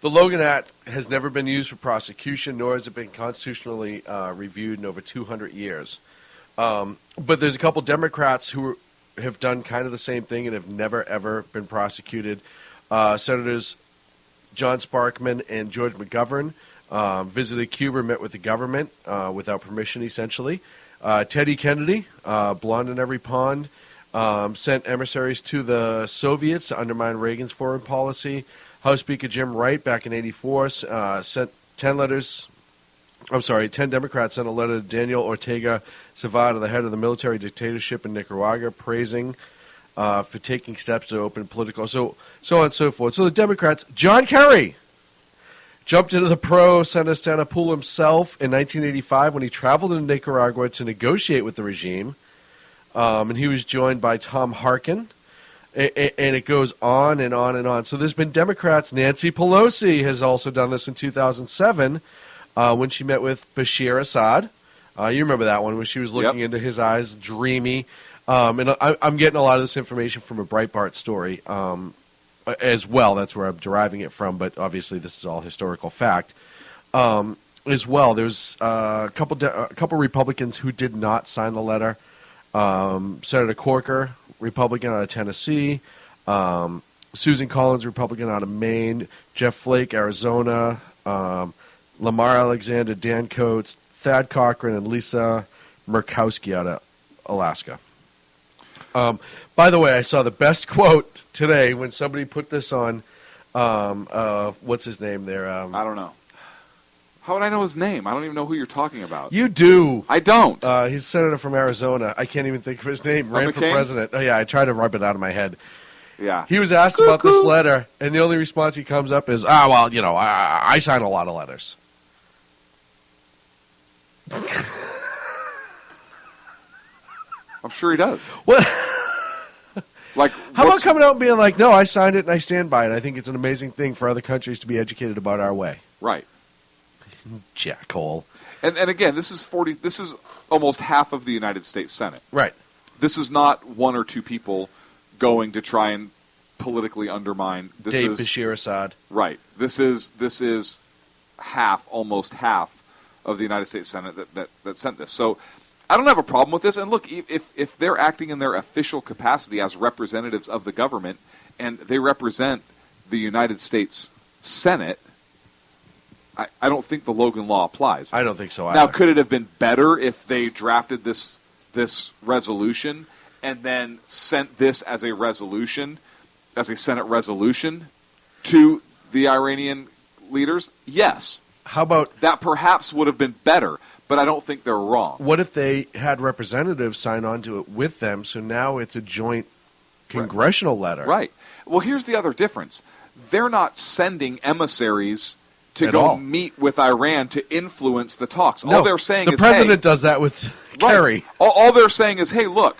The Logan Act has never been used for prosecution, nor has it been constitutionally reviewed in over 200 years. But there's a couple Democrats who have done kind of the same thing and have never, ever been prosecuted. Senators John Sparkman and George McGovern visited Cuba and met with the government without permission, essentially. Teddy Kennedy, blonde in every pond, sent emissaries to the Soviets to undermine Reagan's foreign policy. House Speaker Jim Wright, back in '84, sent 10 Democrats sent a letter to Daniel Ortega Cevada, the head of the military dictatorship in Nicaragua, praising for taking steps to open political, so on and so forth. So the Democrats, John Kerry, jumped into the pro-Sandestana pool himself in 1985 when he traveled to Nicaragua to negotiate with the regime. And he was joined by Tom Harkin. And it goes on and on and on. So there's been Democrats. Nancy Pelosi has also done this in 2007 when she met with Bashir Assad. You remember that one when she was looking into his eyes, dreamy. And I'm getting a lot of this information from a Breitbart story as well. That's where I'm deriving it from, but obviously this is all historical fact. As well, there's a couple Republicans who did not sign the letter. Senator Corker, Republican out of Tennessee. Susan Collins, Republican out of Maine. Jeff Flake, Arizona. Lamar Alexander, Dan Coates. Thad Cochran, and Lisa Murkowski out of Alaska. By the way, I saw the best quote today when somebody put this on, what's his name there? I don't know. How would I know his name? I don't even know who you're talking about. You do. I don't. He's a senator from Arizona. I can't even think of his name. Ran for McCain? president. Oh, yeah, I tried to rub it out of my head. Yeah. He was asked about this letter, and the only response he comes up is, well, I sign a lot of letters. I'm sure he does. What? Like, how about coming out and being like, no, I signed it and I stand by it. I think it's an amazing thing for other countries to be educated about our way. Right. Jackhole. And again, this is almost half of the United States Senate. Right. This is not one or two people going to try and politically undermine. Dave Bashir Assad. Right. This is almost half of the United States Senate that sent this. So I don't have a problem with this. And look, if they're acting in their official capacity as representatives of the government and they represent the United States Senate, I don't think the Logan Law applies. I don't think so either. Now, could it have been better if they drafted this resolution and then sent this as a resolution, as a Senate resolution, to the Iranian leaders? Yes. How about that? Perhaps would have been better, but I don't think they're wrong. What if they had representatives sign on to it with them? So now it's a joint congressional letter. Right. Well, here's the other difference. They're not sending emissaries to At go all. meet with Iran to influence the talks. No, all they're saying the is, president does that with Kerry. Right. All they're saying is, hey, look,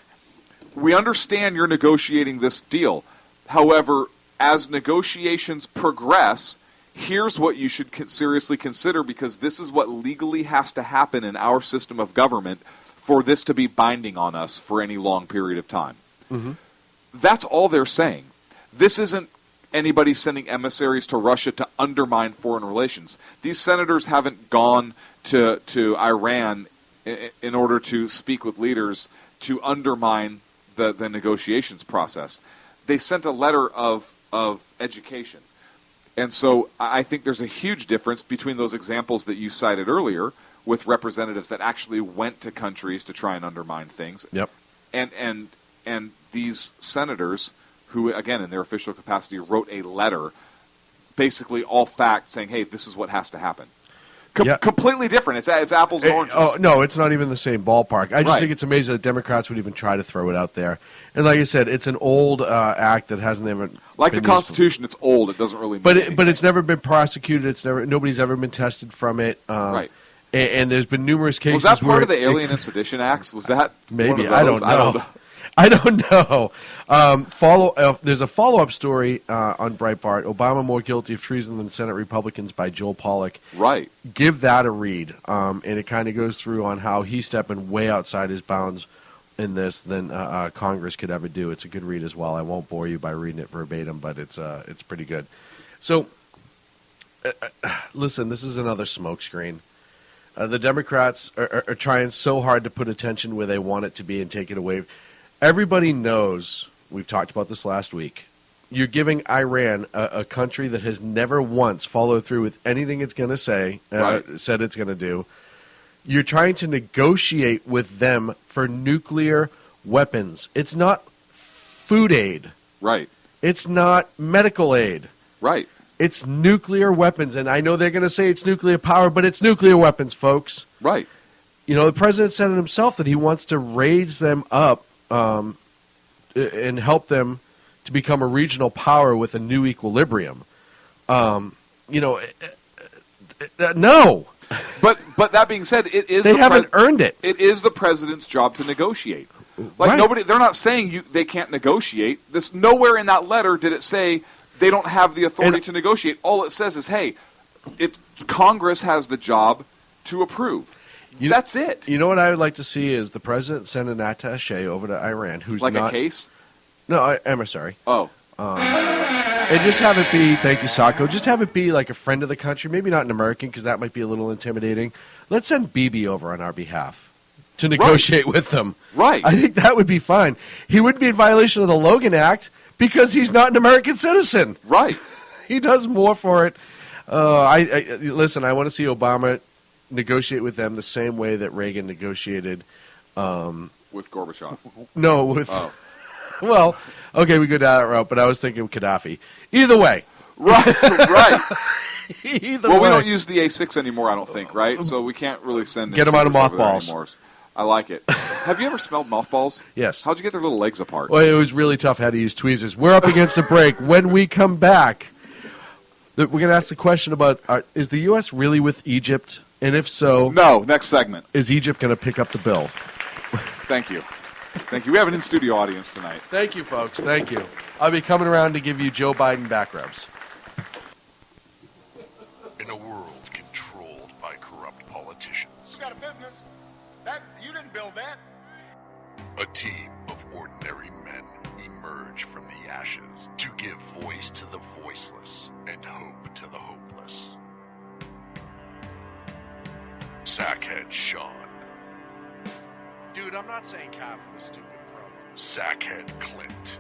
we understand you're negotiating this deal. However, as negotiations progress, here's what you should seriously consider, because this is what legally has to happen in our system of government for this to be binding on us for any long period of time. Mm-hmm. That's all they're saying. This isn't anybody sending emissaries to Russia to undermine foreign relations. These senators haven't gone to Iran in order to speak with leaders to undermine the negotiations process. They sent a letter of education. And so I think there's a huge difference between those examples that you cited earlier with representatives that actually went to countries to try and undermine things. Yep. And these senators who, again, in their official capacity, wrote a letter, basically all facts, saying, hey, this is what has to happen. Completely different. It's apples and oranges. Oh, no, it's not even the same ballpark. I just Right. think it's amazing that Democrats would even try to throw it out there. And like I said, it's an old act that hasn't ever Like been the Constitution, it's old. It doesn't really mean But it's never been prosecuted. Nobody's ever been tested from it. Right. And there's been numerous cases. Was that part where of the Alien and Sedition Acts? Was that maybe? one of I those? don't know. I don't know. There's a follow-up story on Breitbart. Obama more guilty of treason than Senate Republicans by Joel Pollack. Right. Give that a read. And it kind of goes through on how he's stepping way outside his bounds in this than Congress could ever do. It's a good read as well. I won't bore you by reading it verbatim, but it's pretty good. So, listen, this is another smokescreen. The Democrats are trying so hard to put attention where they want it to be and take it away. Everybody knows, we've talked about this last week, you're giving Iran, a country that has never once followed through with anything it's going to say, said it's going to do. You're trying to negotiate with them for nuclear weapons. It's not food aid. Right. It's not medical aid. Right. It's nuclear weapons, and I know they're going to say it's nuclear power, but it's nuclear weapons, folks. Right. You know, the president said it himself that he wants to raise them up and help them to become a regional power with a new equilibrium. No. But that being said, it is they haven't earned it. It is the president's job to negotiate. Like Right. they're not saying they can't negotiate. This nowhere in that letter did it say they don't have the authority to negotiate. All it says is, hey, Congress has the job to approve. That's it. You know what I would like to see is the president send an attaché over to Iran who's Like not a case? No, emissary. Oh. And just have it be, thank you, Sacco, just have it be like a friend of the country, maybe not an American because that might be a little intimidating. Let's send Bibi over on our behalf to negotiate with them. Right. I think that would be fine. He wouldn't be in violation of the Logan Act because he's not an American citizen. Right. He does more for it. Listen, I want to see Obama negotiate with them the same way that Reagan negotiated with Gorbachev. No, with Oh. well, okay, we go down that route, but I was thinking Gaddafi. Either way. Right, right. Either well, way. we don't use the A6 anymore, I don't think, right? So we can't really send Get 'em out of intruders over there mothballs. anymore. I like it. Have you ever smelled mothballs? Yes. How'd you get their little legs apart? Well, it was really tough. I had to use tweezers. We're up against a break. When we come back, we're going to ask the question about, is the U.S. really with Egypt? And if so... No, next segment. Is Egypt going to pick up the bill? Thank you. Thank you. We have an in-studio audience tonight. Thank you, folks. Thank you. I'll be coming around to give you Joe Biden back rubs. In a world controlled by corrupt politicians, You got a business. You didn't build that. a team of ordinary men emerge from the ashes to give voice to the voiceless and hope to the hopeless. Sackhead Sean, Dude, I'm not saying cow for the stupid pro. Sackhead Clint,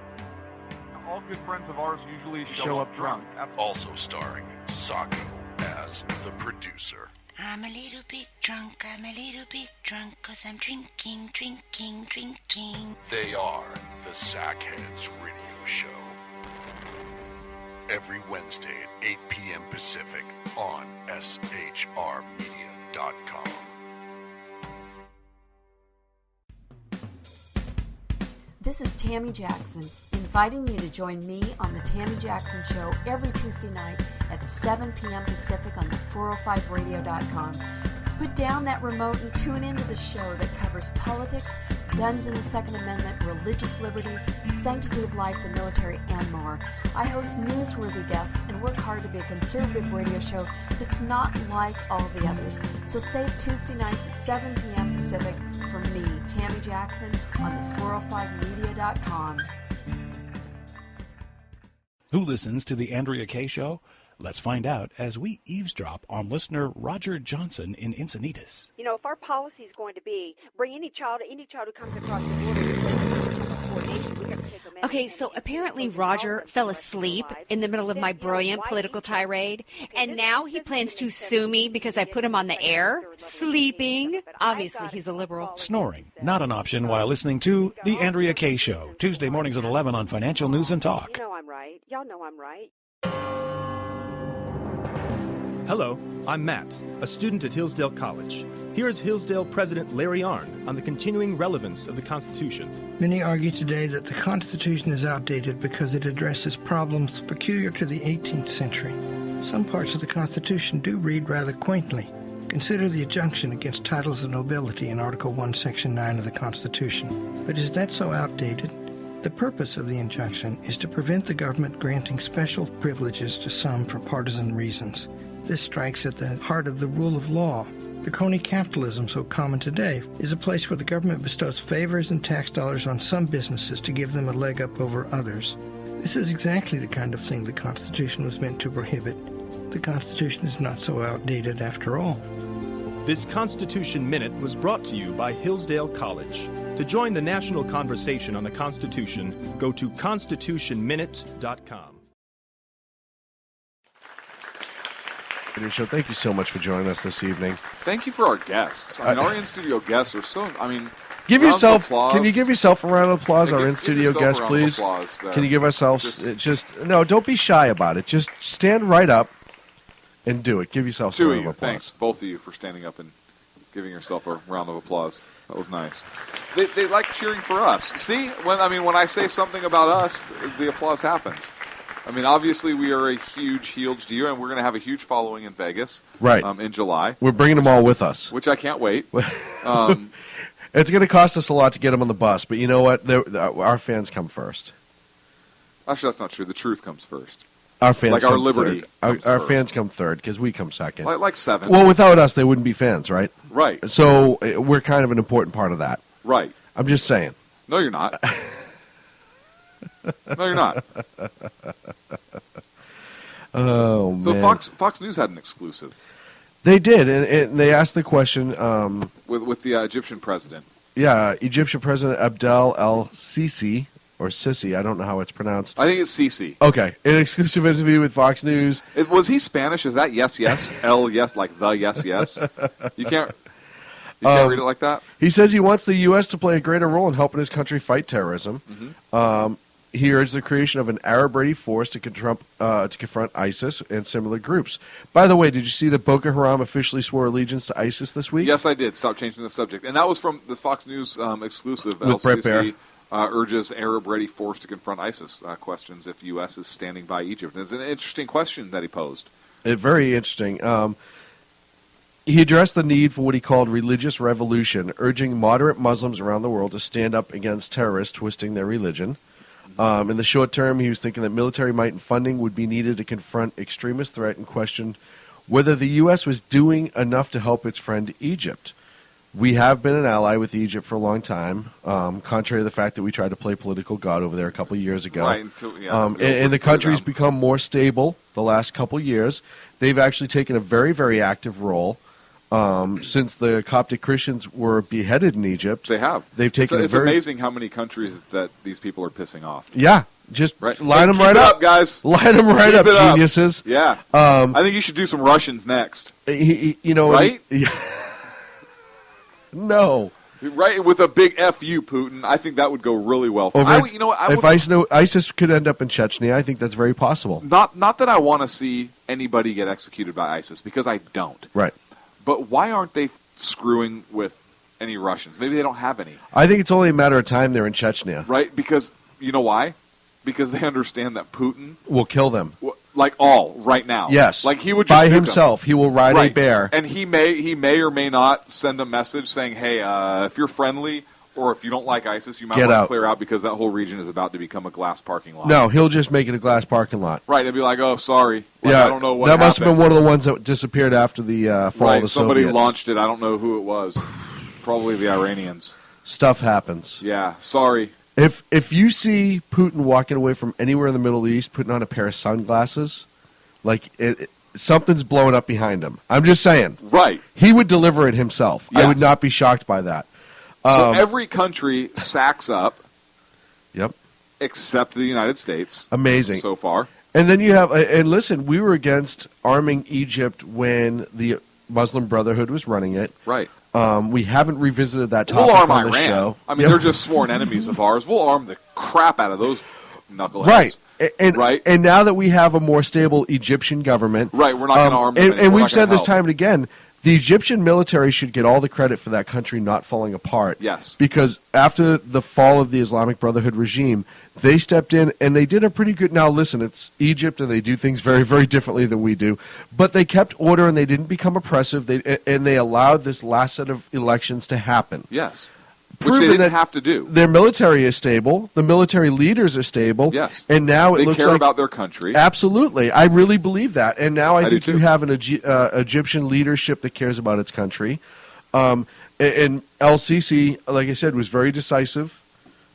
All good friends of ours usually show up drunk. also starring Sacco as the producer. I'm a little bit drunk, I'm a little bit drunk, 'cause I'm drinking, drinking, drinking. They are the Sackheads Radio Show. Every Wednesday at 8 p.m. Pacific on shrmedia.com. This is Tammy Jackson, inviting you to join me on The Tammy Jackson Show every Tuesday night at 7 p.m. Pacific on the 405radio.com. Put down that remote and tune into the show that covers politics, guns and the Second Amendment, religious liberties, sanctity of life, the military, and more. I host newsworthy guests and work hard to be a conservative radio show that's not like all the others. So save Tuesday nights at 7 p.m. Pacific for me, Tammy Jackson, on the 405media.com. Who listens to the Andrea Kaye Show? Let's find out as we eavesdrop on listener Roger Johnson in Encinitas. You know, if our policy is going to be bring any child who comes across the border and says coordination, we got to take them in. Okay, so apparently Roger fell asleep in the middle of my brilliant political tirade, and now he plans to sue me because I put him on the air, sleeping. Obviously, he's a liberal. Snoring, not an option while listening to The Andrea Kaye Show, Tuesday mornings at 11 on Financial News and Talk. You know I'm right. Y'all know I'm right. Hello, I'm Matt, a student at Hillsdale College. Here is Hillsdale President Larry Arnn on the continuing relevance of the Constitution. Many argue today that the Constitution is outdated because it addresses problems peculiar to the 18th century. Some parts of the Constitution do read rather quaintly. Consider the injunction against titles of nobility in Article 1, Section 9 of the Constitution. But is that so outdated? The purpose of the injunction is to prevent the government granting special privileges to some for partisan reasons. This strikes at the heart of the rule of law. The crony capitalism so common today is a place where the government bestows favors and tax dollars on some businesses to give them a leg up over others. This is exactly the kind of thing the Constitution was meant to prohibit. The Constitution is not so outdated after all. This Constitution Minute was brought to you by Hillsdale College. To join the national conversation on the Constitution, go to constitutionminute.com. Show. Thank you so much for joining us this evening. Thank you for our guests. I mean, our in-studio guests are so. I mean, give rounds yourself. of applause. Can you give yourself a round of applause? Yeah, Our give in-studio yourself a guest, round of please. applause there. Can you give ourselves no? Don't be shy about it. Just stand right up and do it. Give yourself a Two round of you, of applause. thanks, both of you, for standing up and giving yourself a round of applause. That was nice. They like cheering for us. See, when I say something about us, the applause happens. I mean, obviously, we are a huge Healed to you, and we're going to have a huge following in Vegas, Right. in July. We're bringing them all with us. Which I can't wait. It's going to cost us a lot to get them on the bus, but you know what? Our fans come first. Actually, that's not true. The truth comes first. Our fans like come our liberty. third. Our fans come third because we come second. Like seven. Well, without us, they wouldn't be fans, right? Right. So we're kind of an important part of that. Right. I'm just saying. No, you're not. No, you're not. Oh, so man. Fox News had an exclusive. They did, and they asked the question with the Egyptian president. Yeah, Egyptian President Abdel El-Sisi, or Sisi, I don't know how it's pronounced. I think it's Sisi. Okay, an exclusive interview with Fox News. Was he Spanish? Is that yes, yes? El, yes, like the yes, yes? You can't read it like that? He says he wants the U.S. to play a greater role in helping his country fight terrorism. Mm-hmm. He urged the creation of an Arab-ready force to confront ISIS and similar groups. By the way, did you see that Boko Haram officially swore allegiance to ISIS this week? Yes, I did. Stop changing the subject. And that was from the Fox News exclusive. With Brett Baer. Urges Arab-ready force to confront ISIS. Questions if U.S. is standing by Egypt. And it's an interesting question that he posed. Very interesting. He addressed the need for what he called religious revolution, urging moderate Muslims around the world to stand up against terrorists twisting their religion. In the short term, he was thinking that military might and funding would be needed to confront extremist threat and questioned whether the U.S. was doing enough to help its friend Egypt. We have been an ally with Egypt for a long time, contrary to the fact that we tried to play political god over there a couple of years ago. Right, and the country's become more stable the last couple of years. They've actually taken a very, very active role. Since the Coptic Christians were beheaded in Egypt, they have. They've taken it's amazing how many countries that these people are pissing off. Yeah, just right. line them Keep right it up, guys. Line them right up, geniuses. Yeah. I think you should do some Russians next. Right? No. Right, with a big F you, Putin. I think that would go really well. If ISIS could end up in Chechnya, I think that's very possible. Not that I want to see anybody get executed by ISIS, because I don't. Right. But why aren't they screwing with any Russians? Maybe they don't have any. I think it's only a matter of time they're in Chechnya. Right, because you know why? Because they understand that Putin will kill them. Right now. Yes. Like he would just by nuke himself. them. He will ride a bear. And he may or may not send a message saying, "Hey, if you're friendly or if you don't like ISIS, you might want to clear out because that whole region is about to become a glass parking lot." No, he'll just make it a glass parking lot. Right, and be like, "Oh, sorry, I don't know what that must have happened." been one of the ones that disappeared after the fall of the somebody Soviets. launched it. I don't know who it was. Probably the Iranians. Stuff happens. Yeah, sorry. If you see Putin walking away from anywhere in the Middle East, putting on a pair of sunglasses, something's blowing up behind him. I'm just saying. Right. He would deliver it himself. Yes. I would not be shocked by that. So every country sacks up. Yep. Except the United States. Amazing. So far. And then you have, and listen, we were against arming Egypt when the Muslim Brotherhood was running it. Right. We haven't revisited that topic We'll arm on the Iran. show. I mean, they're just sworn enemies of ours. We'll arm the crap out of those knuckleheads. Right. And, right. And now that we have a more stable Egyptian government. Right, we're not going to arm them. And we've said this time and again, The Egyptian military should get all the credit for that country not falling apart. Yes. Because after the fall of the Islamic Brotherhood regime, they stepped in and they did a pretty good... Now, listen, it's Egypt and they do things very, very differently than we do. But they kept order and they didn't become oppressive. And they allowed this last set of elections to happen. Yes. Which they didn't have to do. Their military is stable. The military leaders are stable. Yes. And now it looks care like... about their country. Absolutely. I really believe that. And now I think do you too. have an Egyptian leadership that cares about its country. And El-Sisi, like I said, was very decisive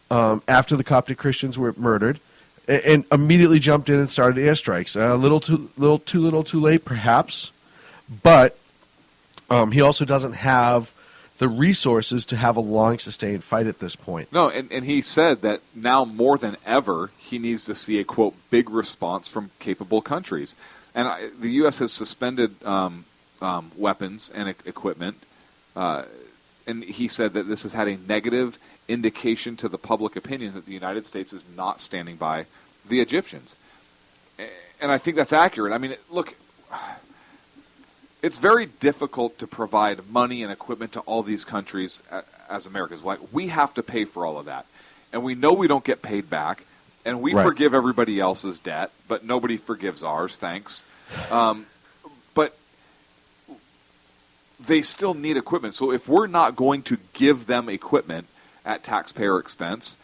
after the Coptic Christians were murdered and immediately jumped in and started airstrikes. A little too late, perhaps. But he also doesn't have the resources to have a long, sustained fight at this point. No, and he said that now more than ever, he needs to see a, quote, big response from capable countries. And the U.S. has suspended weapons and equipment, and he said that this has had a negative indication to the public opinion that the United States is not standing by the Egyptians. And I think that's accurate. I mean, look... It's very difficult to provide money and equipment to all these countries as Americans. Like, we have to pay for all of that. And we know we don't get paid back. And we forgive everybody else's debt, but nobody forgives ours, thanks. But they still need equipment. So if we're not going to give them equipment at taxpayer expense,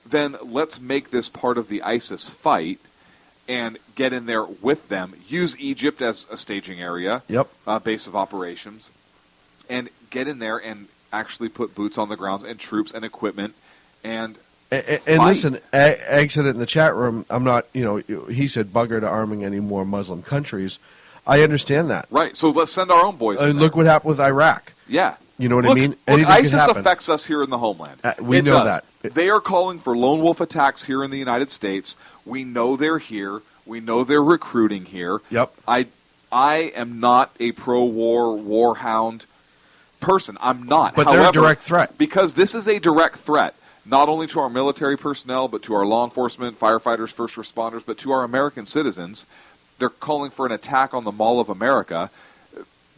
then let's make this part of the ISIS fight and get in there with them. Use Egypt as a staging area, base of operations, and get in there and actually put boots on the ground and troops and equipment and listen, Exit in the chat room, I'm not, he said bugger to arming any more Muslim countries. I understand that. Right, so let's send our own boys in there. Look what happened with Iraq. Yeah. You know what I mean? Look, Anything ISIS can happen. affects us here in the homeland. We know that. They are calling for lone wolf attacks here in the United States. We know they're here. We know they're recruiting here. Yep. I am not a pro-war, war-hound person. I'm not. But However, they're a direct threat. Because this is a direct threat, not only to our military personnel, but to our law enforcement, firefighters, first responders, but to our American citizens. They're calling for an attack on the Mall of America.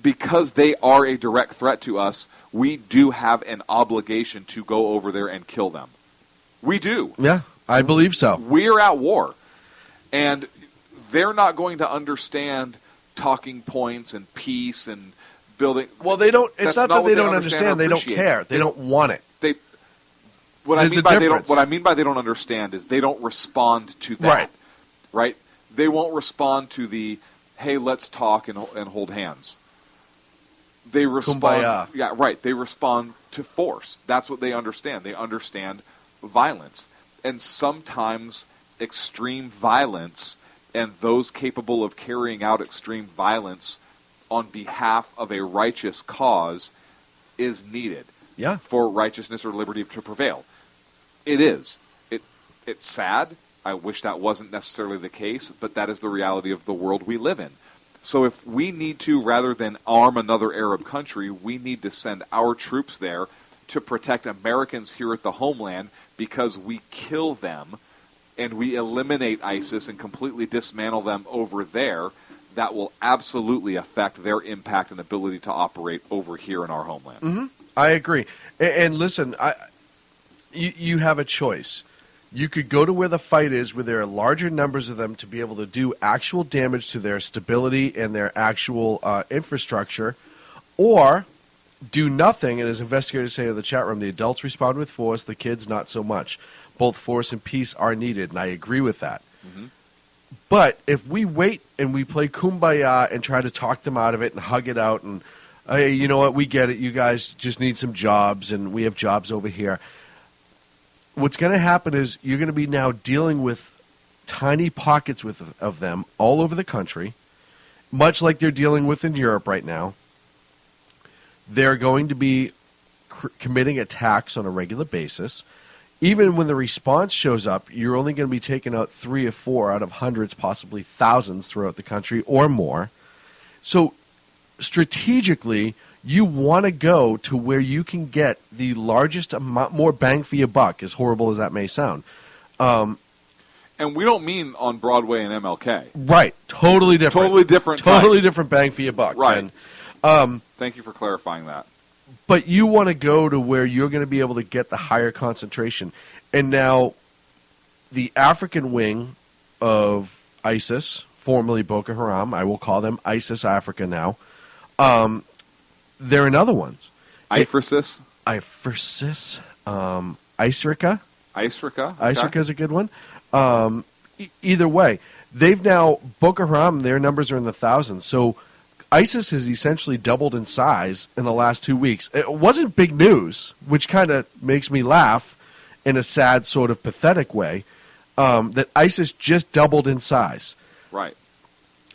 Because they are a direct threat to us, we do have an obligation to go over there and kill them. We do. Yeah, I believe so. We're at war. And they're not going to understand talking points and peace and building. Well, they don't. It's not that they don't understand. They don't care. They don't want it. What I mean by they don't understand is they don't respond to that. Right? They won't respond to the, hey, let's talk and hold hands. They respond. Kumbaya. Yeah, right. They respond to force. That's what they understand. They understand violence. And sometimes extreme violence and those capable of carrying out extreme violence on behalf of a righteous cause is needed for righteousness or liberty to prevail. It is. It's sad. I wish that wasn't necessarily the case, but that is the reality of the world we live in. So if we need to, rather than arm another Arab country, we need to send our troops there to protect Americans here at the homeland because we kill them and we eliminate ISIS and completely dismantle them over there, that will absolutely affect their impact and ability to operate over here in our homeland. Mm-hmm. I agree. And listen, you have a choice. You could go to where the fight is, where there are larger numbers of them to be able to do actual damage to their stability and their actual infrastructure, or do nothing, and as investigators say in the chat room, the adults respond with force, the kids not so much. Both force and peace are needed, and I agree with that. Mm-hmm. But if we wait and we play kumbaya and try to talk them out of it and hug it out and, hey, you know what, we get it, you guys just need some jobs and we have jobs over here, what's going to happen is you're going to be now dealing with tiny pockets of them all over the country, much like they're dealing with in Europe right now. They're going to be committing attacks on a regular basis. Even when the response shows up, you're only going to be taking out 3 or 4 out of hundreds, possibly thousands throughout the country or more. So strategically, you want to go to where you can get the largest amount, more bang for your buck, as horrible as that may sound. And we don't mean on Broadway and MLK. Right. Totally different. Totally different. Totally different bang for your buck. Right. Thank you for clarifying that. But you want to go to where you're going to be able to get the higher concentration. And now the African wing of ISIS, formerly Boko Haram, I will call them ISIS Africa now, they're in other ones. IFRSIS? IFRSIS. ISRICA. ISRICA? Okay. ISRICA is a good one. Either way, they've now, Boko Haram, their numbers are in the thousands. So ISIS has essentially doubled in size in the last 2 weeks. It wasn't big news, which kind of makes me laugh in a sad, sort of pathetic way, that ISIS just doubled in size. Right.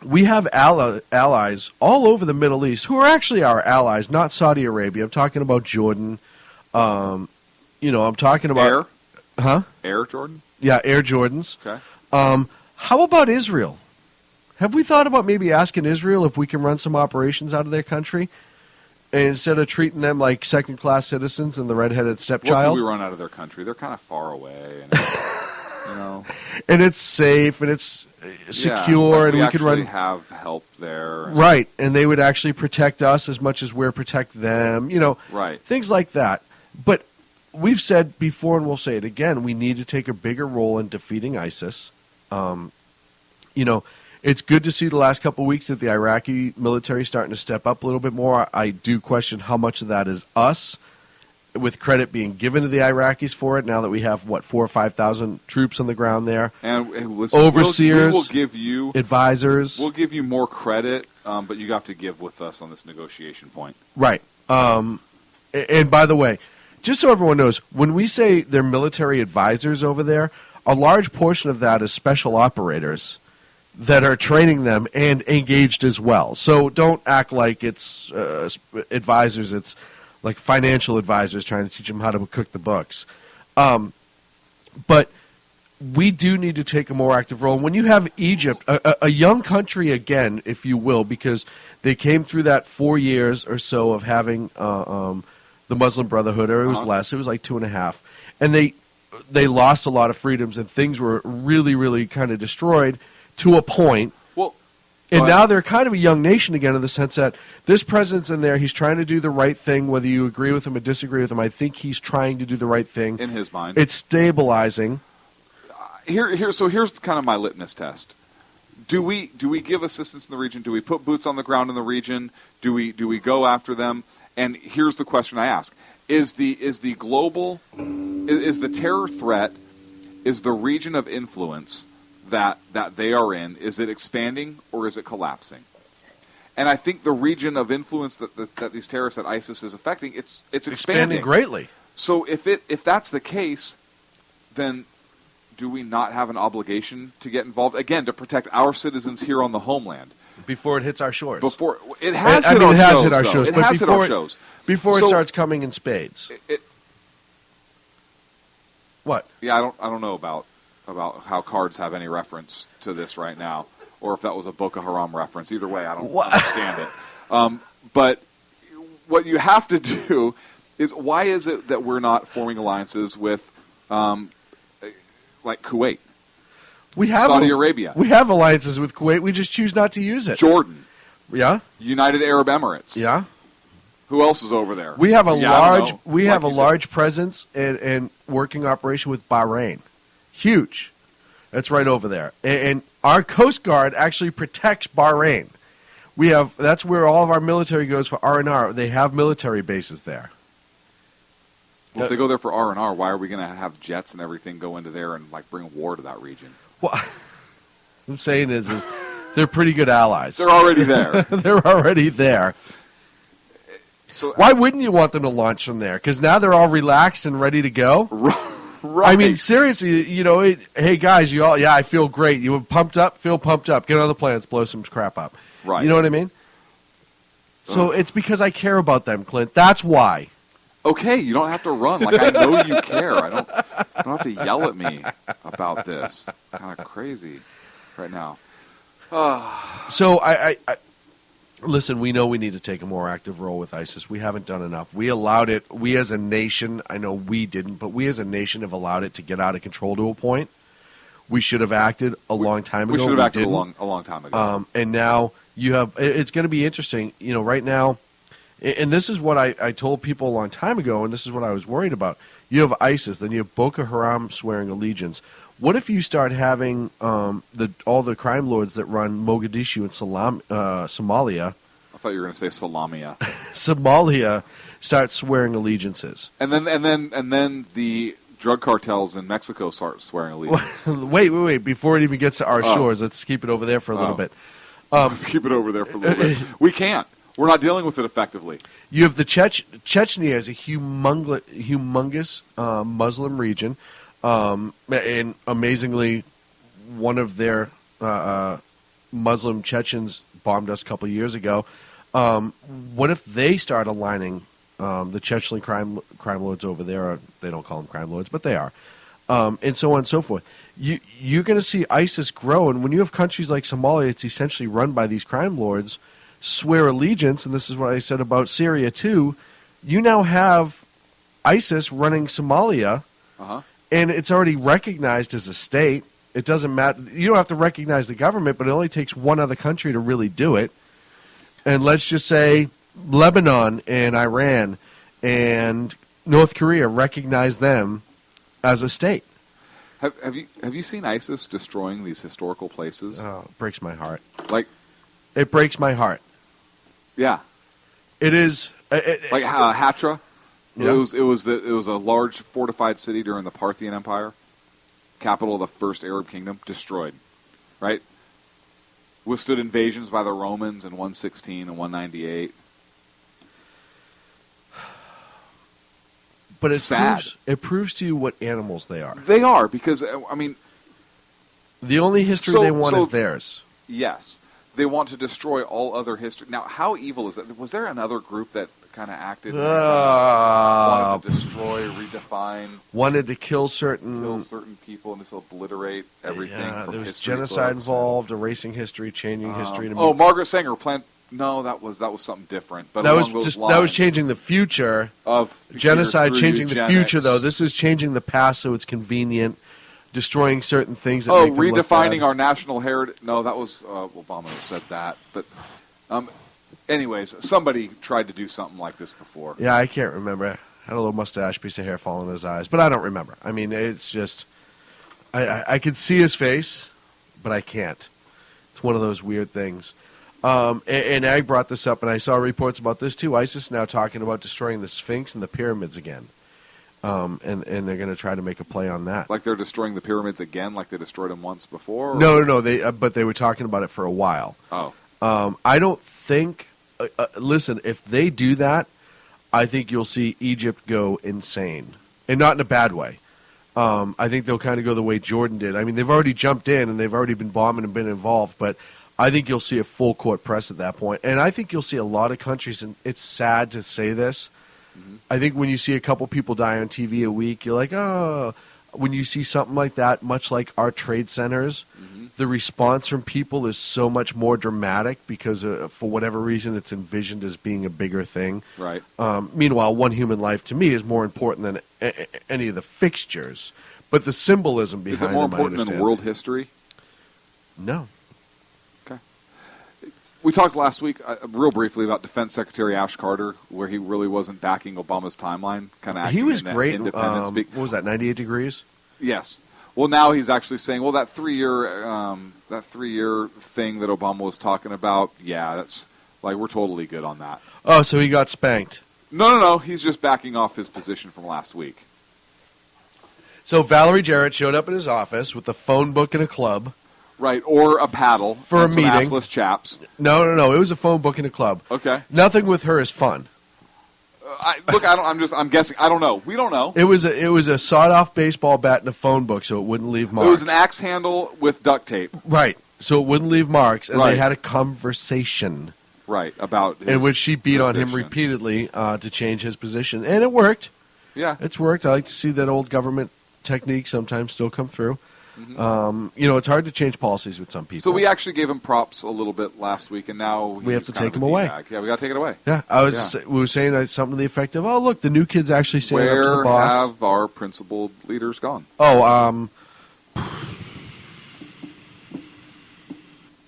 We have allies all over the Middle East who are actually our allies, not Saudi Arabia. I'm talking about Jordan. I'm talking about... Air? Huh? Air Jordan? Yeah, Air Jordans. Okay. How about Israel? Have we thought about maybe asking Israel if we can run some operations out of their country? And instead of treating them like second-class citizens and the red-headed stepchild? What can we run out of their country? They're kind of far away. And, And it's safe, and it's secure, and we could run... have help there. Right, and they would actually protect us as much as we're protect them. Right. Things like that. But we've said before, and we'll say it again, we need to take a bigger role in defeating ISIS. It's good to see the last couple of weeks that the Iraqi military starting to step up a little bit more. I do question how much of that is us, with credit being given to the Iraqis for it, now that we have, 4,000 or 5,000 troops on the ground there. And listen, overseers, we will give you advisors. We'll give you more credit, but you have to give with us on this negotiation point. Right. And by the way, just so everyone knows, when we say they're military advisors over there, a large portion of that is special operators that are training them and engaged as well. So don't act like it's advisors. It's like financial advisors trying to teach them how to cook the books. But we do need to take a more active role. When you have Egypt, a young country again, if you will, because they came through that 4 years or so of having the Muslim Brotherhood, or it was less. It was like 2.5. And they lost a lot of freedoms, and things were really, really kind of destroyed to a point. And now they're kind of a young nation again, in the sense that this president's in there. He's trying to do the right thing, whether you agree with him or disagree with him. I think he's trying to do the right thing. In his mind. It's stabilizing. So here's kind of my litmus test. Do we give assistance in the region? Do we put boots on the ground in the region? Do we go after them? And here's the question I ask. Is the terror threat, is the region of influence that they are in, is it expanding or is it collapsing? And I think the region of influence that these terrorists, that ISIS is affecting, it's expanding greatly. So if that's the case, then do we not have an obligation to get involved, again, to protect our citizens here on the homeland? Before it hits our shores. Before it has hit our shows. It has hit our shows. Before it starts coming in spades. What? Yeah, I don't know about how cards have any reference to this right now, or if that was a Boko Haram reference. Either way, I don't understand it. But what you have to do is, why is it that we're not forming alliances with, like Kuwait? We have Saudi Arabia. We have alliances with Kuwait. We just choose not to use it. Jordan. Yeah. United Arab Emirates. Yeah. Who else is over there? We have a large presence and working operation with Bahrain. Huge. That's right over there. And our Coast Guard actually protects Bahrain. That's where all of our military goes for R&R. They have military bases there. Well, if they go there for R&R, why are we going to have jets and everything go into there and bring war to that region? Well, what I'm saying is they're pretty good allies. They're already there. They're already there. So why wouldn't you want them to launch from there? Because now they're all relaxed and ready to go. Right. I mean, seriously, hey guys, I feel great. You pumped up, feel pumped up. Get on the plane, let's blow some crap up. Right. You know what I mean? So it's because I care about them, Clint. That's why. Okay, you don't have to run. I know you care. You don't have to yell at me about this. Kind of crazy right now. So I listen, we know we need to take a more active role with ISIS. We haven't done enough. We allowed it. We as a nation, I know we didn't, but we as a nation have allowed it to get out of control to a point. We should have acted a long time ago. We should have acted a long time ago. And now You have. It's going to be interesting. Right now, and this is what I told people a long time ago, and this is what I was worried about. You have ISIS, then you have Boko Haram swearing allegiance. What if you start having all the crime lords that run Mogadishu and Somalia? I thought you were going to say Salamia. Somalia start swearing allegiances. And then the drug cartels in Mexico start swearing allegiance. Wait. Before it even gets to our shores, let's keep it over there for a little bit. Let's keep it over there for a little bit. We can't. We're not dealing with it effectively. You have the Chechnya is a humongous Muslim region. And amazingly, one of their Muslim Chechens bombed us a couple of years ago. What if they start aligning the Chechen crime lords over there? Or they don't call them crime lords, but they are, and so on and so forth. You're going to see ISIS grow, and when you have countries like Somalia, it's essentially run by these crime lords, swear allegiance, and this is what I said about Syria too. You now have ISIS running Somalia. And it's already recognized as a state. It doesn't matter. You don't have to recognize the government, but it only takes one other country to really do it. And let's just say Lebanon and Iran and North Korea recognize them as a state. Have you seen ISIS destroying these historical places? Oh, it breaks my heart. It breaks my heart. Yeah. It is. Hatra. Yeah. It was a large fortified city during the Parthian Empire, capital of the first Arab kingdom, destroyed, right? Withstood invasions by the Romans in 116 and 198. But it proves to you what animals they are. They are, because the only history they want is theirs. Yes, they want to destroy all other history. Now, how evil is that? Was there another group that kind of acted wanted to destroy, redefine, wanted to kill certain people and just obliterate everything? Yeah, from there was history genocide books involved, erasing history, changing history. Margaret Sanger planned. No, that was something different. But that was changing the future of genocide, changing eugenics. the future. Though this is changing the past, so it's convenient. Destroying certain things. That make them look redefining bad. our national heritage. No, that was Obama said that. But, anyways, somebody tried to do something like this before. Yeah, I can't remember. Had a little mustache, piece of hair falling in his eyes, but I don't remember. I mean, it's just I could see his face, but I can't. It's one of those weird things. And Ag brought this up, and I saw reports about this too. ISIS now talking about destroying the Sphinx and the pyramids again. And they're going to try to make a play on that. Like they're destroying the pyramids again, like they destroyed them once before? Or? No. But they were talking about it for a while. Oh. I don't think. Listen, if they do that, I think you'll see Egypt go insane, and not in a bad way. I think they'll kind of go the way Jordan did. I mean, they've already jumped in and they've already been bombing and been involved, but I think you'll see a full court press at that point. And I think you'll see a lot of countries, and it's sad to say this. Mm-hmm. I think when you see a couple people die on TV a week, you're like, oh. When you see something like that, much like our trade centers, the response from people is so much more dramatic because for whatever reason it's envisioned as being a bigger thing. Right. Meanwhile, one human life to me is more important than any of the fixtures. But the symbolism behind it, is it more important than world history? No. Okay. We talked last week, real briefly, about Defense Secretary Ash Carter, where he really wasn't backing Obama's timeline. He was great. Independent What was that? 98 Degrees. Yes. Well, now he's actually saying, well, that 3-year thing that Obama was talking about, yeah, that's like we're totally good on that. Oh, so he got spanked. No. He's just backing off his position from last week. So Valerie Jarrett showed up at his office with a phone book and a club. Right, or a paddle for and a meeting. Some assless chaps. No. It was a phone book and a club. Okay. Nothing with her is fun. I'm guessing. I don't know. We don't know. It was a sawed-off baseball bat and a phone book, so it wouldn't leave marks. It was an axe handle with duct tape. Right, so it wouldn't leave marks, and Right. they had a conversation. Right, about his in which she beat on him position. repeatedly to change his position, and it worked. Yeah, it's worked. I like to see that old government technique sometimes still come through. Mm-hmm. It's hard to change policies with some people. So we actually gave him props a little bit last week, and now We have he's to kind take of him a away. D-bag. Yeah, we got to take it away. Yeah, we were saying something to the effect of, "Oh, look, the new kid's actually standing up to the Where boss." have our principled leaders gone? Oh,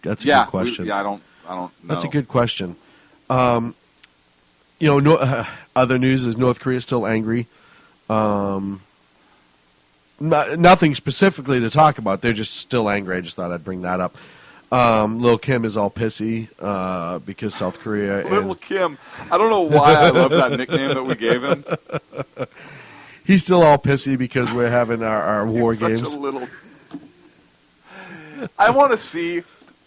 that's a good question. I don't I don't know. That's a good question. Other news is North Korea still angry. Nothing specifically to talk about. They're just still angry. I just thought I'd bring that up. Lil Kim is all pissy because South Korea. Little Kim. I don't know why I love that nickname that we gave him. He's still all pissy because we're having our war games. Such a little. I want to see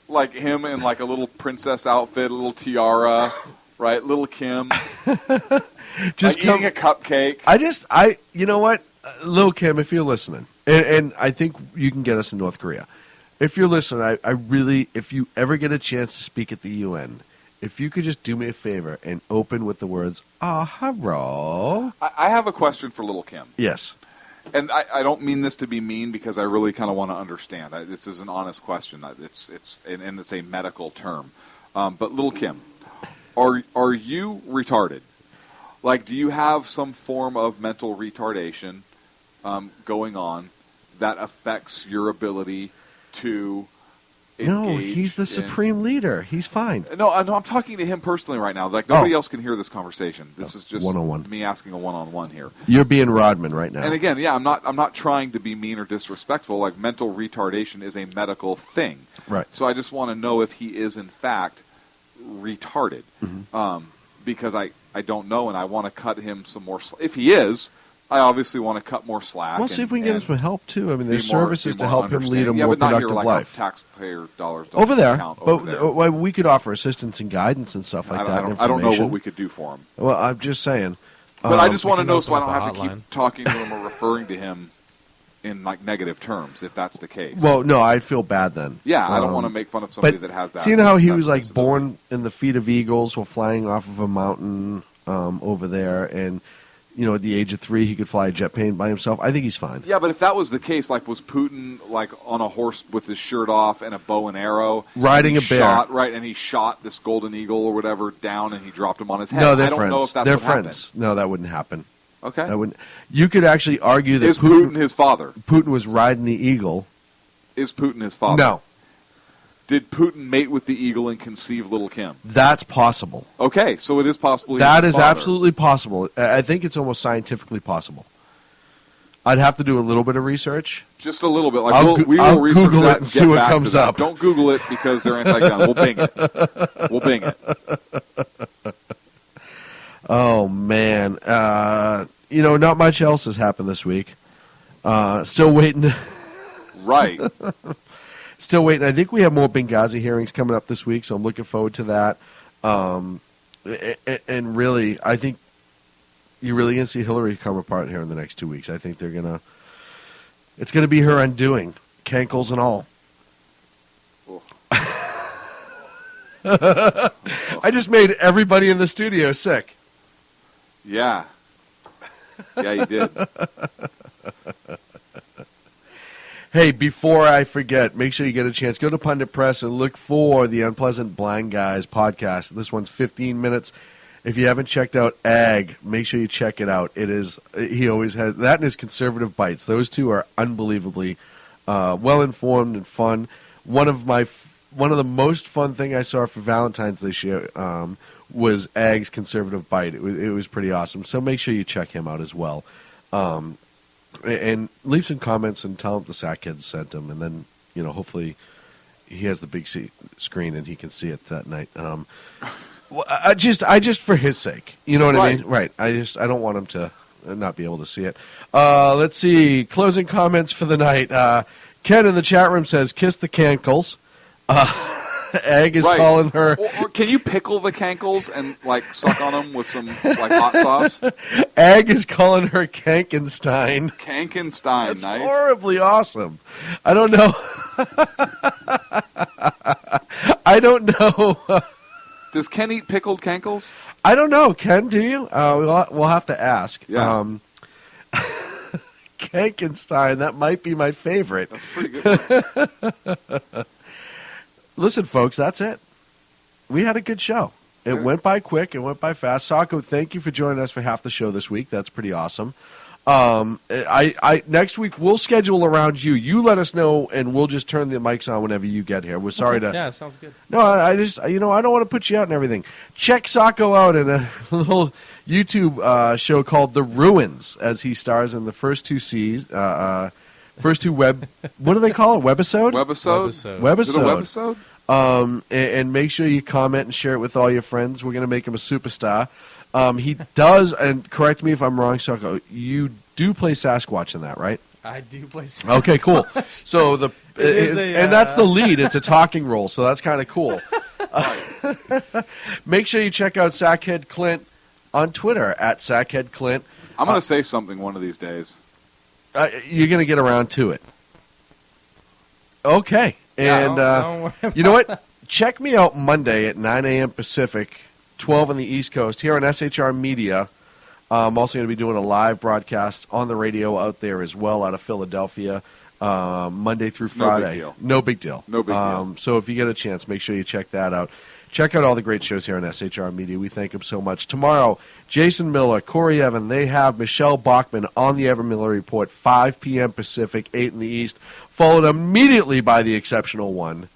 like him in like a little princess outfit, a little tiara, right? Little Kim, just like eating a cupcake. You know what, Lil Kim, if you're listening, and I think you can get us in North Korea. If you're listening, I really, if you ever get a chance to speak at the UN, if you could just do me a favor and open with the words, hello. I have a question for Little Kim. Yes. And I don't mean this to be mean because I really kind of want to understand. This is an honest question. It's a medical term. But Little Kim, are you retarded? Like, do you have some form of mental retardation going on that affects your ability to engage? No, he's the supreme leader. He's fine. No, I'm talking to him personally right now. Like, nobody else can hear this conversation. This is just one-on-one. Me asking a one-on-one here. You're being Rodman right now. And again, yeah, I'm not trying to be mean or disrespectful. Like, mental retardation is a medical thing. Right. So I just want to know if he is in fact retarded, because I don't know, and I want to cut him some more. If he is, I obviously want to cut more slack. We'll see if we can get him some help too. I mean, there's be more- services be to more help him lead a understanding. Yeah, more but not productive here, like, life. Taxpayer dollars don't Over there, count but over there. we could offer assistance and guidance and stuff like that. I don't know what we could do for him. Well, I'm just saying. But I just want to know so I don't up a have to keep hotline. talking to him or referring to him in like negative terms, if that's the case. Well, no, I'd feel bad then. Yeah, I don't want to make fun of somebody but that has that. Seeing how he that was like disability. born in the feet of eagles while flying off of a mountain over there, and at the age of 3 he could fly a jet plane by himself. I think he's fine. Yeah, but if that was the case, like, was Putin like on a horse with his shirt off and a bow and arrow, Riding and a he bear. shot, right? And he shot this golden eagle or whatever down, and he dropped him on his head. No, they're I don't friends. know if that's they're what friends. No, that wouldn't happen. Okay. That wouldn't. You could actually argue that Is Putin his father? Putin was riding the eagle. Is Putin his father? No. Did Putin mate with the eagle and conceive Little Kim? That's possible. Okay, so it is possible. That he's is his father. absolutely possible. I think it's almost scientifically possible. I'd have to do a little bit of research. Just a little bit. Like I'll we will I'll research Google that it and and see get what back comes to that. up. Don't Google it because they're anti-gun. We'll Bing it. We'll Bing it. Oh man, not much else has happened this week. Still waiting. Right. Still waiting. I think we have more Benghazi hearings coming up this week, so I'm looking forward to that. And really, I think you're really going to see Hillary come apart here in the next 2 weeks. I think it's going to be her undoing, cankles and all. I just made everybody in the studio sick. Yeah. Yeah, you did. Hey, before I forget, make sure you get a chance. Go to Pundit Press and look for the Unpleasant Blind Guys podcast. This one's 15 minutes. If you haven't checked out Ag, make sure you check it out. He always has that and his conservative bites. Those two are unbelievably well-informed and fun. One of the most fun thing I saw for Valentine's this year was Ag's conservative bite. It was pretty awesome. So make sure you check him out as well. And leave some comments and tell him the Sack Kids sent him, and then hopefully he has the big screen and he can see it that night. I just for his sake, you know what I mean? Right. I don't want him to not be able to see it. Let's see. Closing comments for the night. Ken in the chat room says, "Kiss the cankles." Egg is calling her. Or can you pickle the cankles and like suck on them with some like hot sauce? Egg is calling her Kankenstein. Kankenstein, That's nice. horribly awesome. I don't know. I don't know. Does Ken eat pickled cankles? I don't know. Ken, do you? We'll have to ask. Yeah. Kankenstein, that might be my favorite. That's a pretty good one. Listen, folks, that's it. We had a good show. It went by quick. It went by fast. Sako, thank you for joining us for half the show this week. That's pretty awesome. I next week we'll schedule around you. You let us know, and we'll just turn the mics on whenever you get here. We're sorry to. Yeah, sounds good. No, I just I don't want to put you out and everything. Check Sacco out in a little YouTube show called The Ruins, as he stars in the first two first two web. What do they call it? Webisode. Webisode. Webisode. Is it a webisode? And make sure you comment and share it with all your friends. We're going to make him a superstar. He does, and correct me if I'm wrong, Sacco, you do play Sasquatch in that, right? I do play Sasquatch. Okay, cool. So and that's the lead. It's a talking role, so that's kind of cool. Make sure you check out Sackhead Clint on Twitter at Sackhead Clint. I'm going to say something one of these days. You're going to get around to it. Okay. And don't worry you know what? Check me out Monday at 9 a.m. Pacific, 12 on the East Coast, here on SHR Media. I'm also going to be doing a live broadcast on the radio out there as well, out of Philadelphia, Monday through Friday. No big deal. No big deal. So if you get a chance, make sure you check that out. Check out all the great shows here on SHR Media. We thank them so much. Tomorrow, Jason Miller, Corey Evan, they have Michelle Bachman on the Evan Miller Report, 5 p.m. Pacific, 8 in the East, followed immediately by the exceptional one,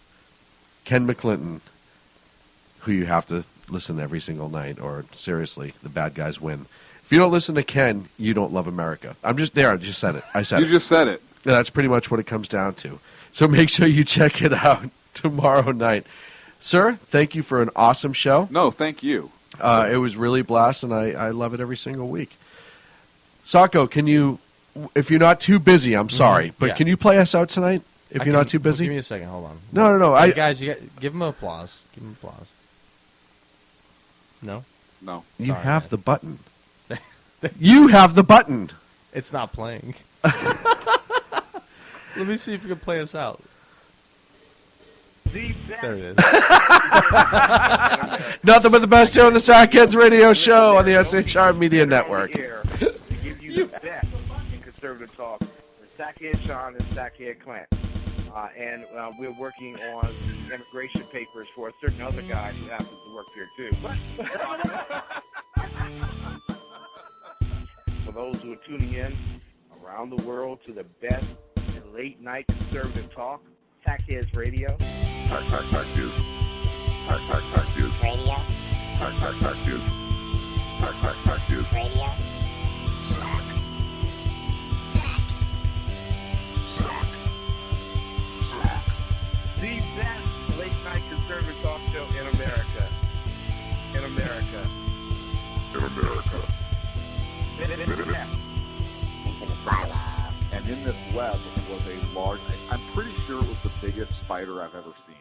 Ken McClinton, who you have to listen every single night, or seriously, the bad guys win. If you don't listen to Ken, you don't love America. I just said it. I said You just said it. Yeah, that's pretty much what it comes down to. So make sure you check it out tomorrow night. Sir, thank you for an awesome show. No, thank you. It was really a blast, and I love it every single week. Sacco, can you, if you're not too busy, I'm sorry, but can you play us out tonight? If you're not too busy? Give me a second. Hold on. No. Hey, guys, give him applause. Give him applause. No? No. You have the button. You have the button. It's not playing. Let me see if you can play us out. There it is. Nothing but the best here on the Sackheads Radio Show on the SHR Media Network. To give you the best in conservative talk with Sackhead Sean and Sackhead Clint. And we're working on the immigration papers for a certain other guy who happens to work here too. For those who are tuning in around the world to the best late night conservative talk, Sackheads Radio. Sack News. Sack News. Radio. Sack News. Sack News. Radio. The best late night conservative talk show in America. In America. In America. And in this web was a large, I'm pretty sure it was the biggest spider I've ever seen.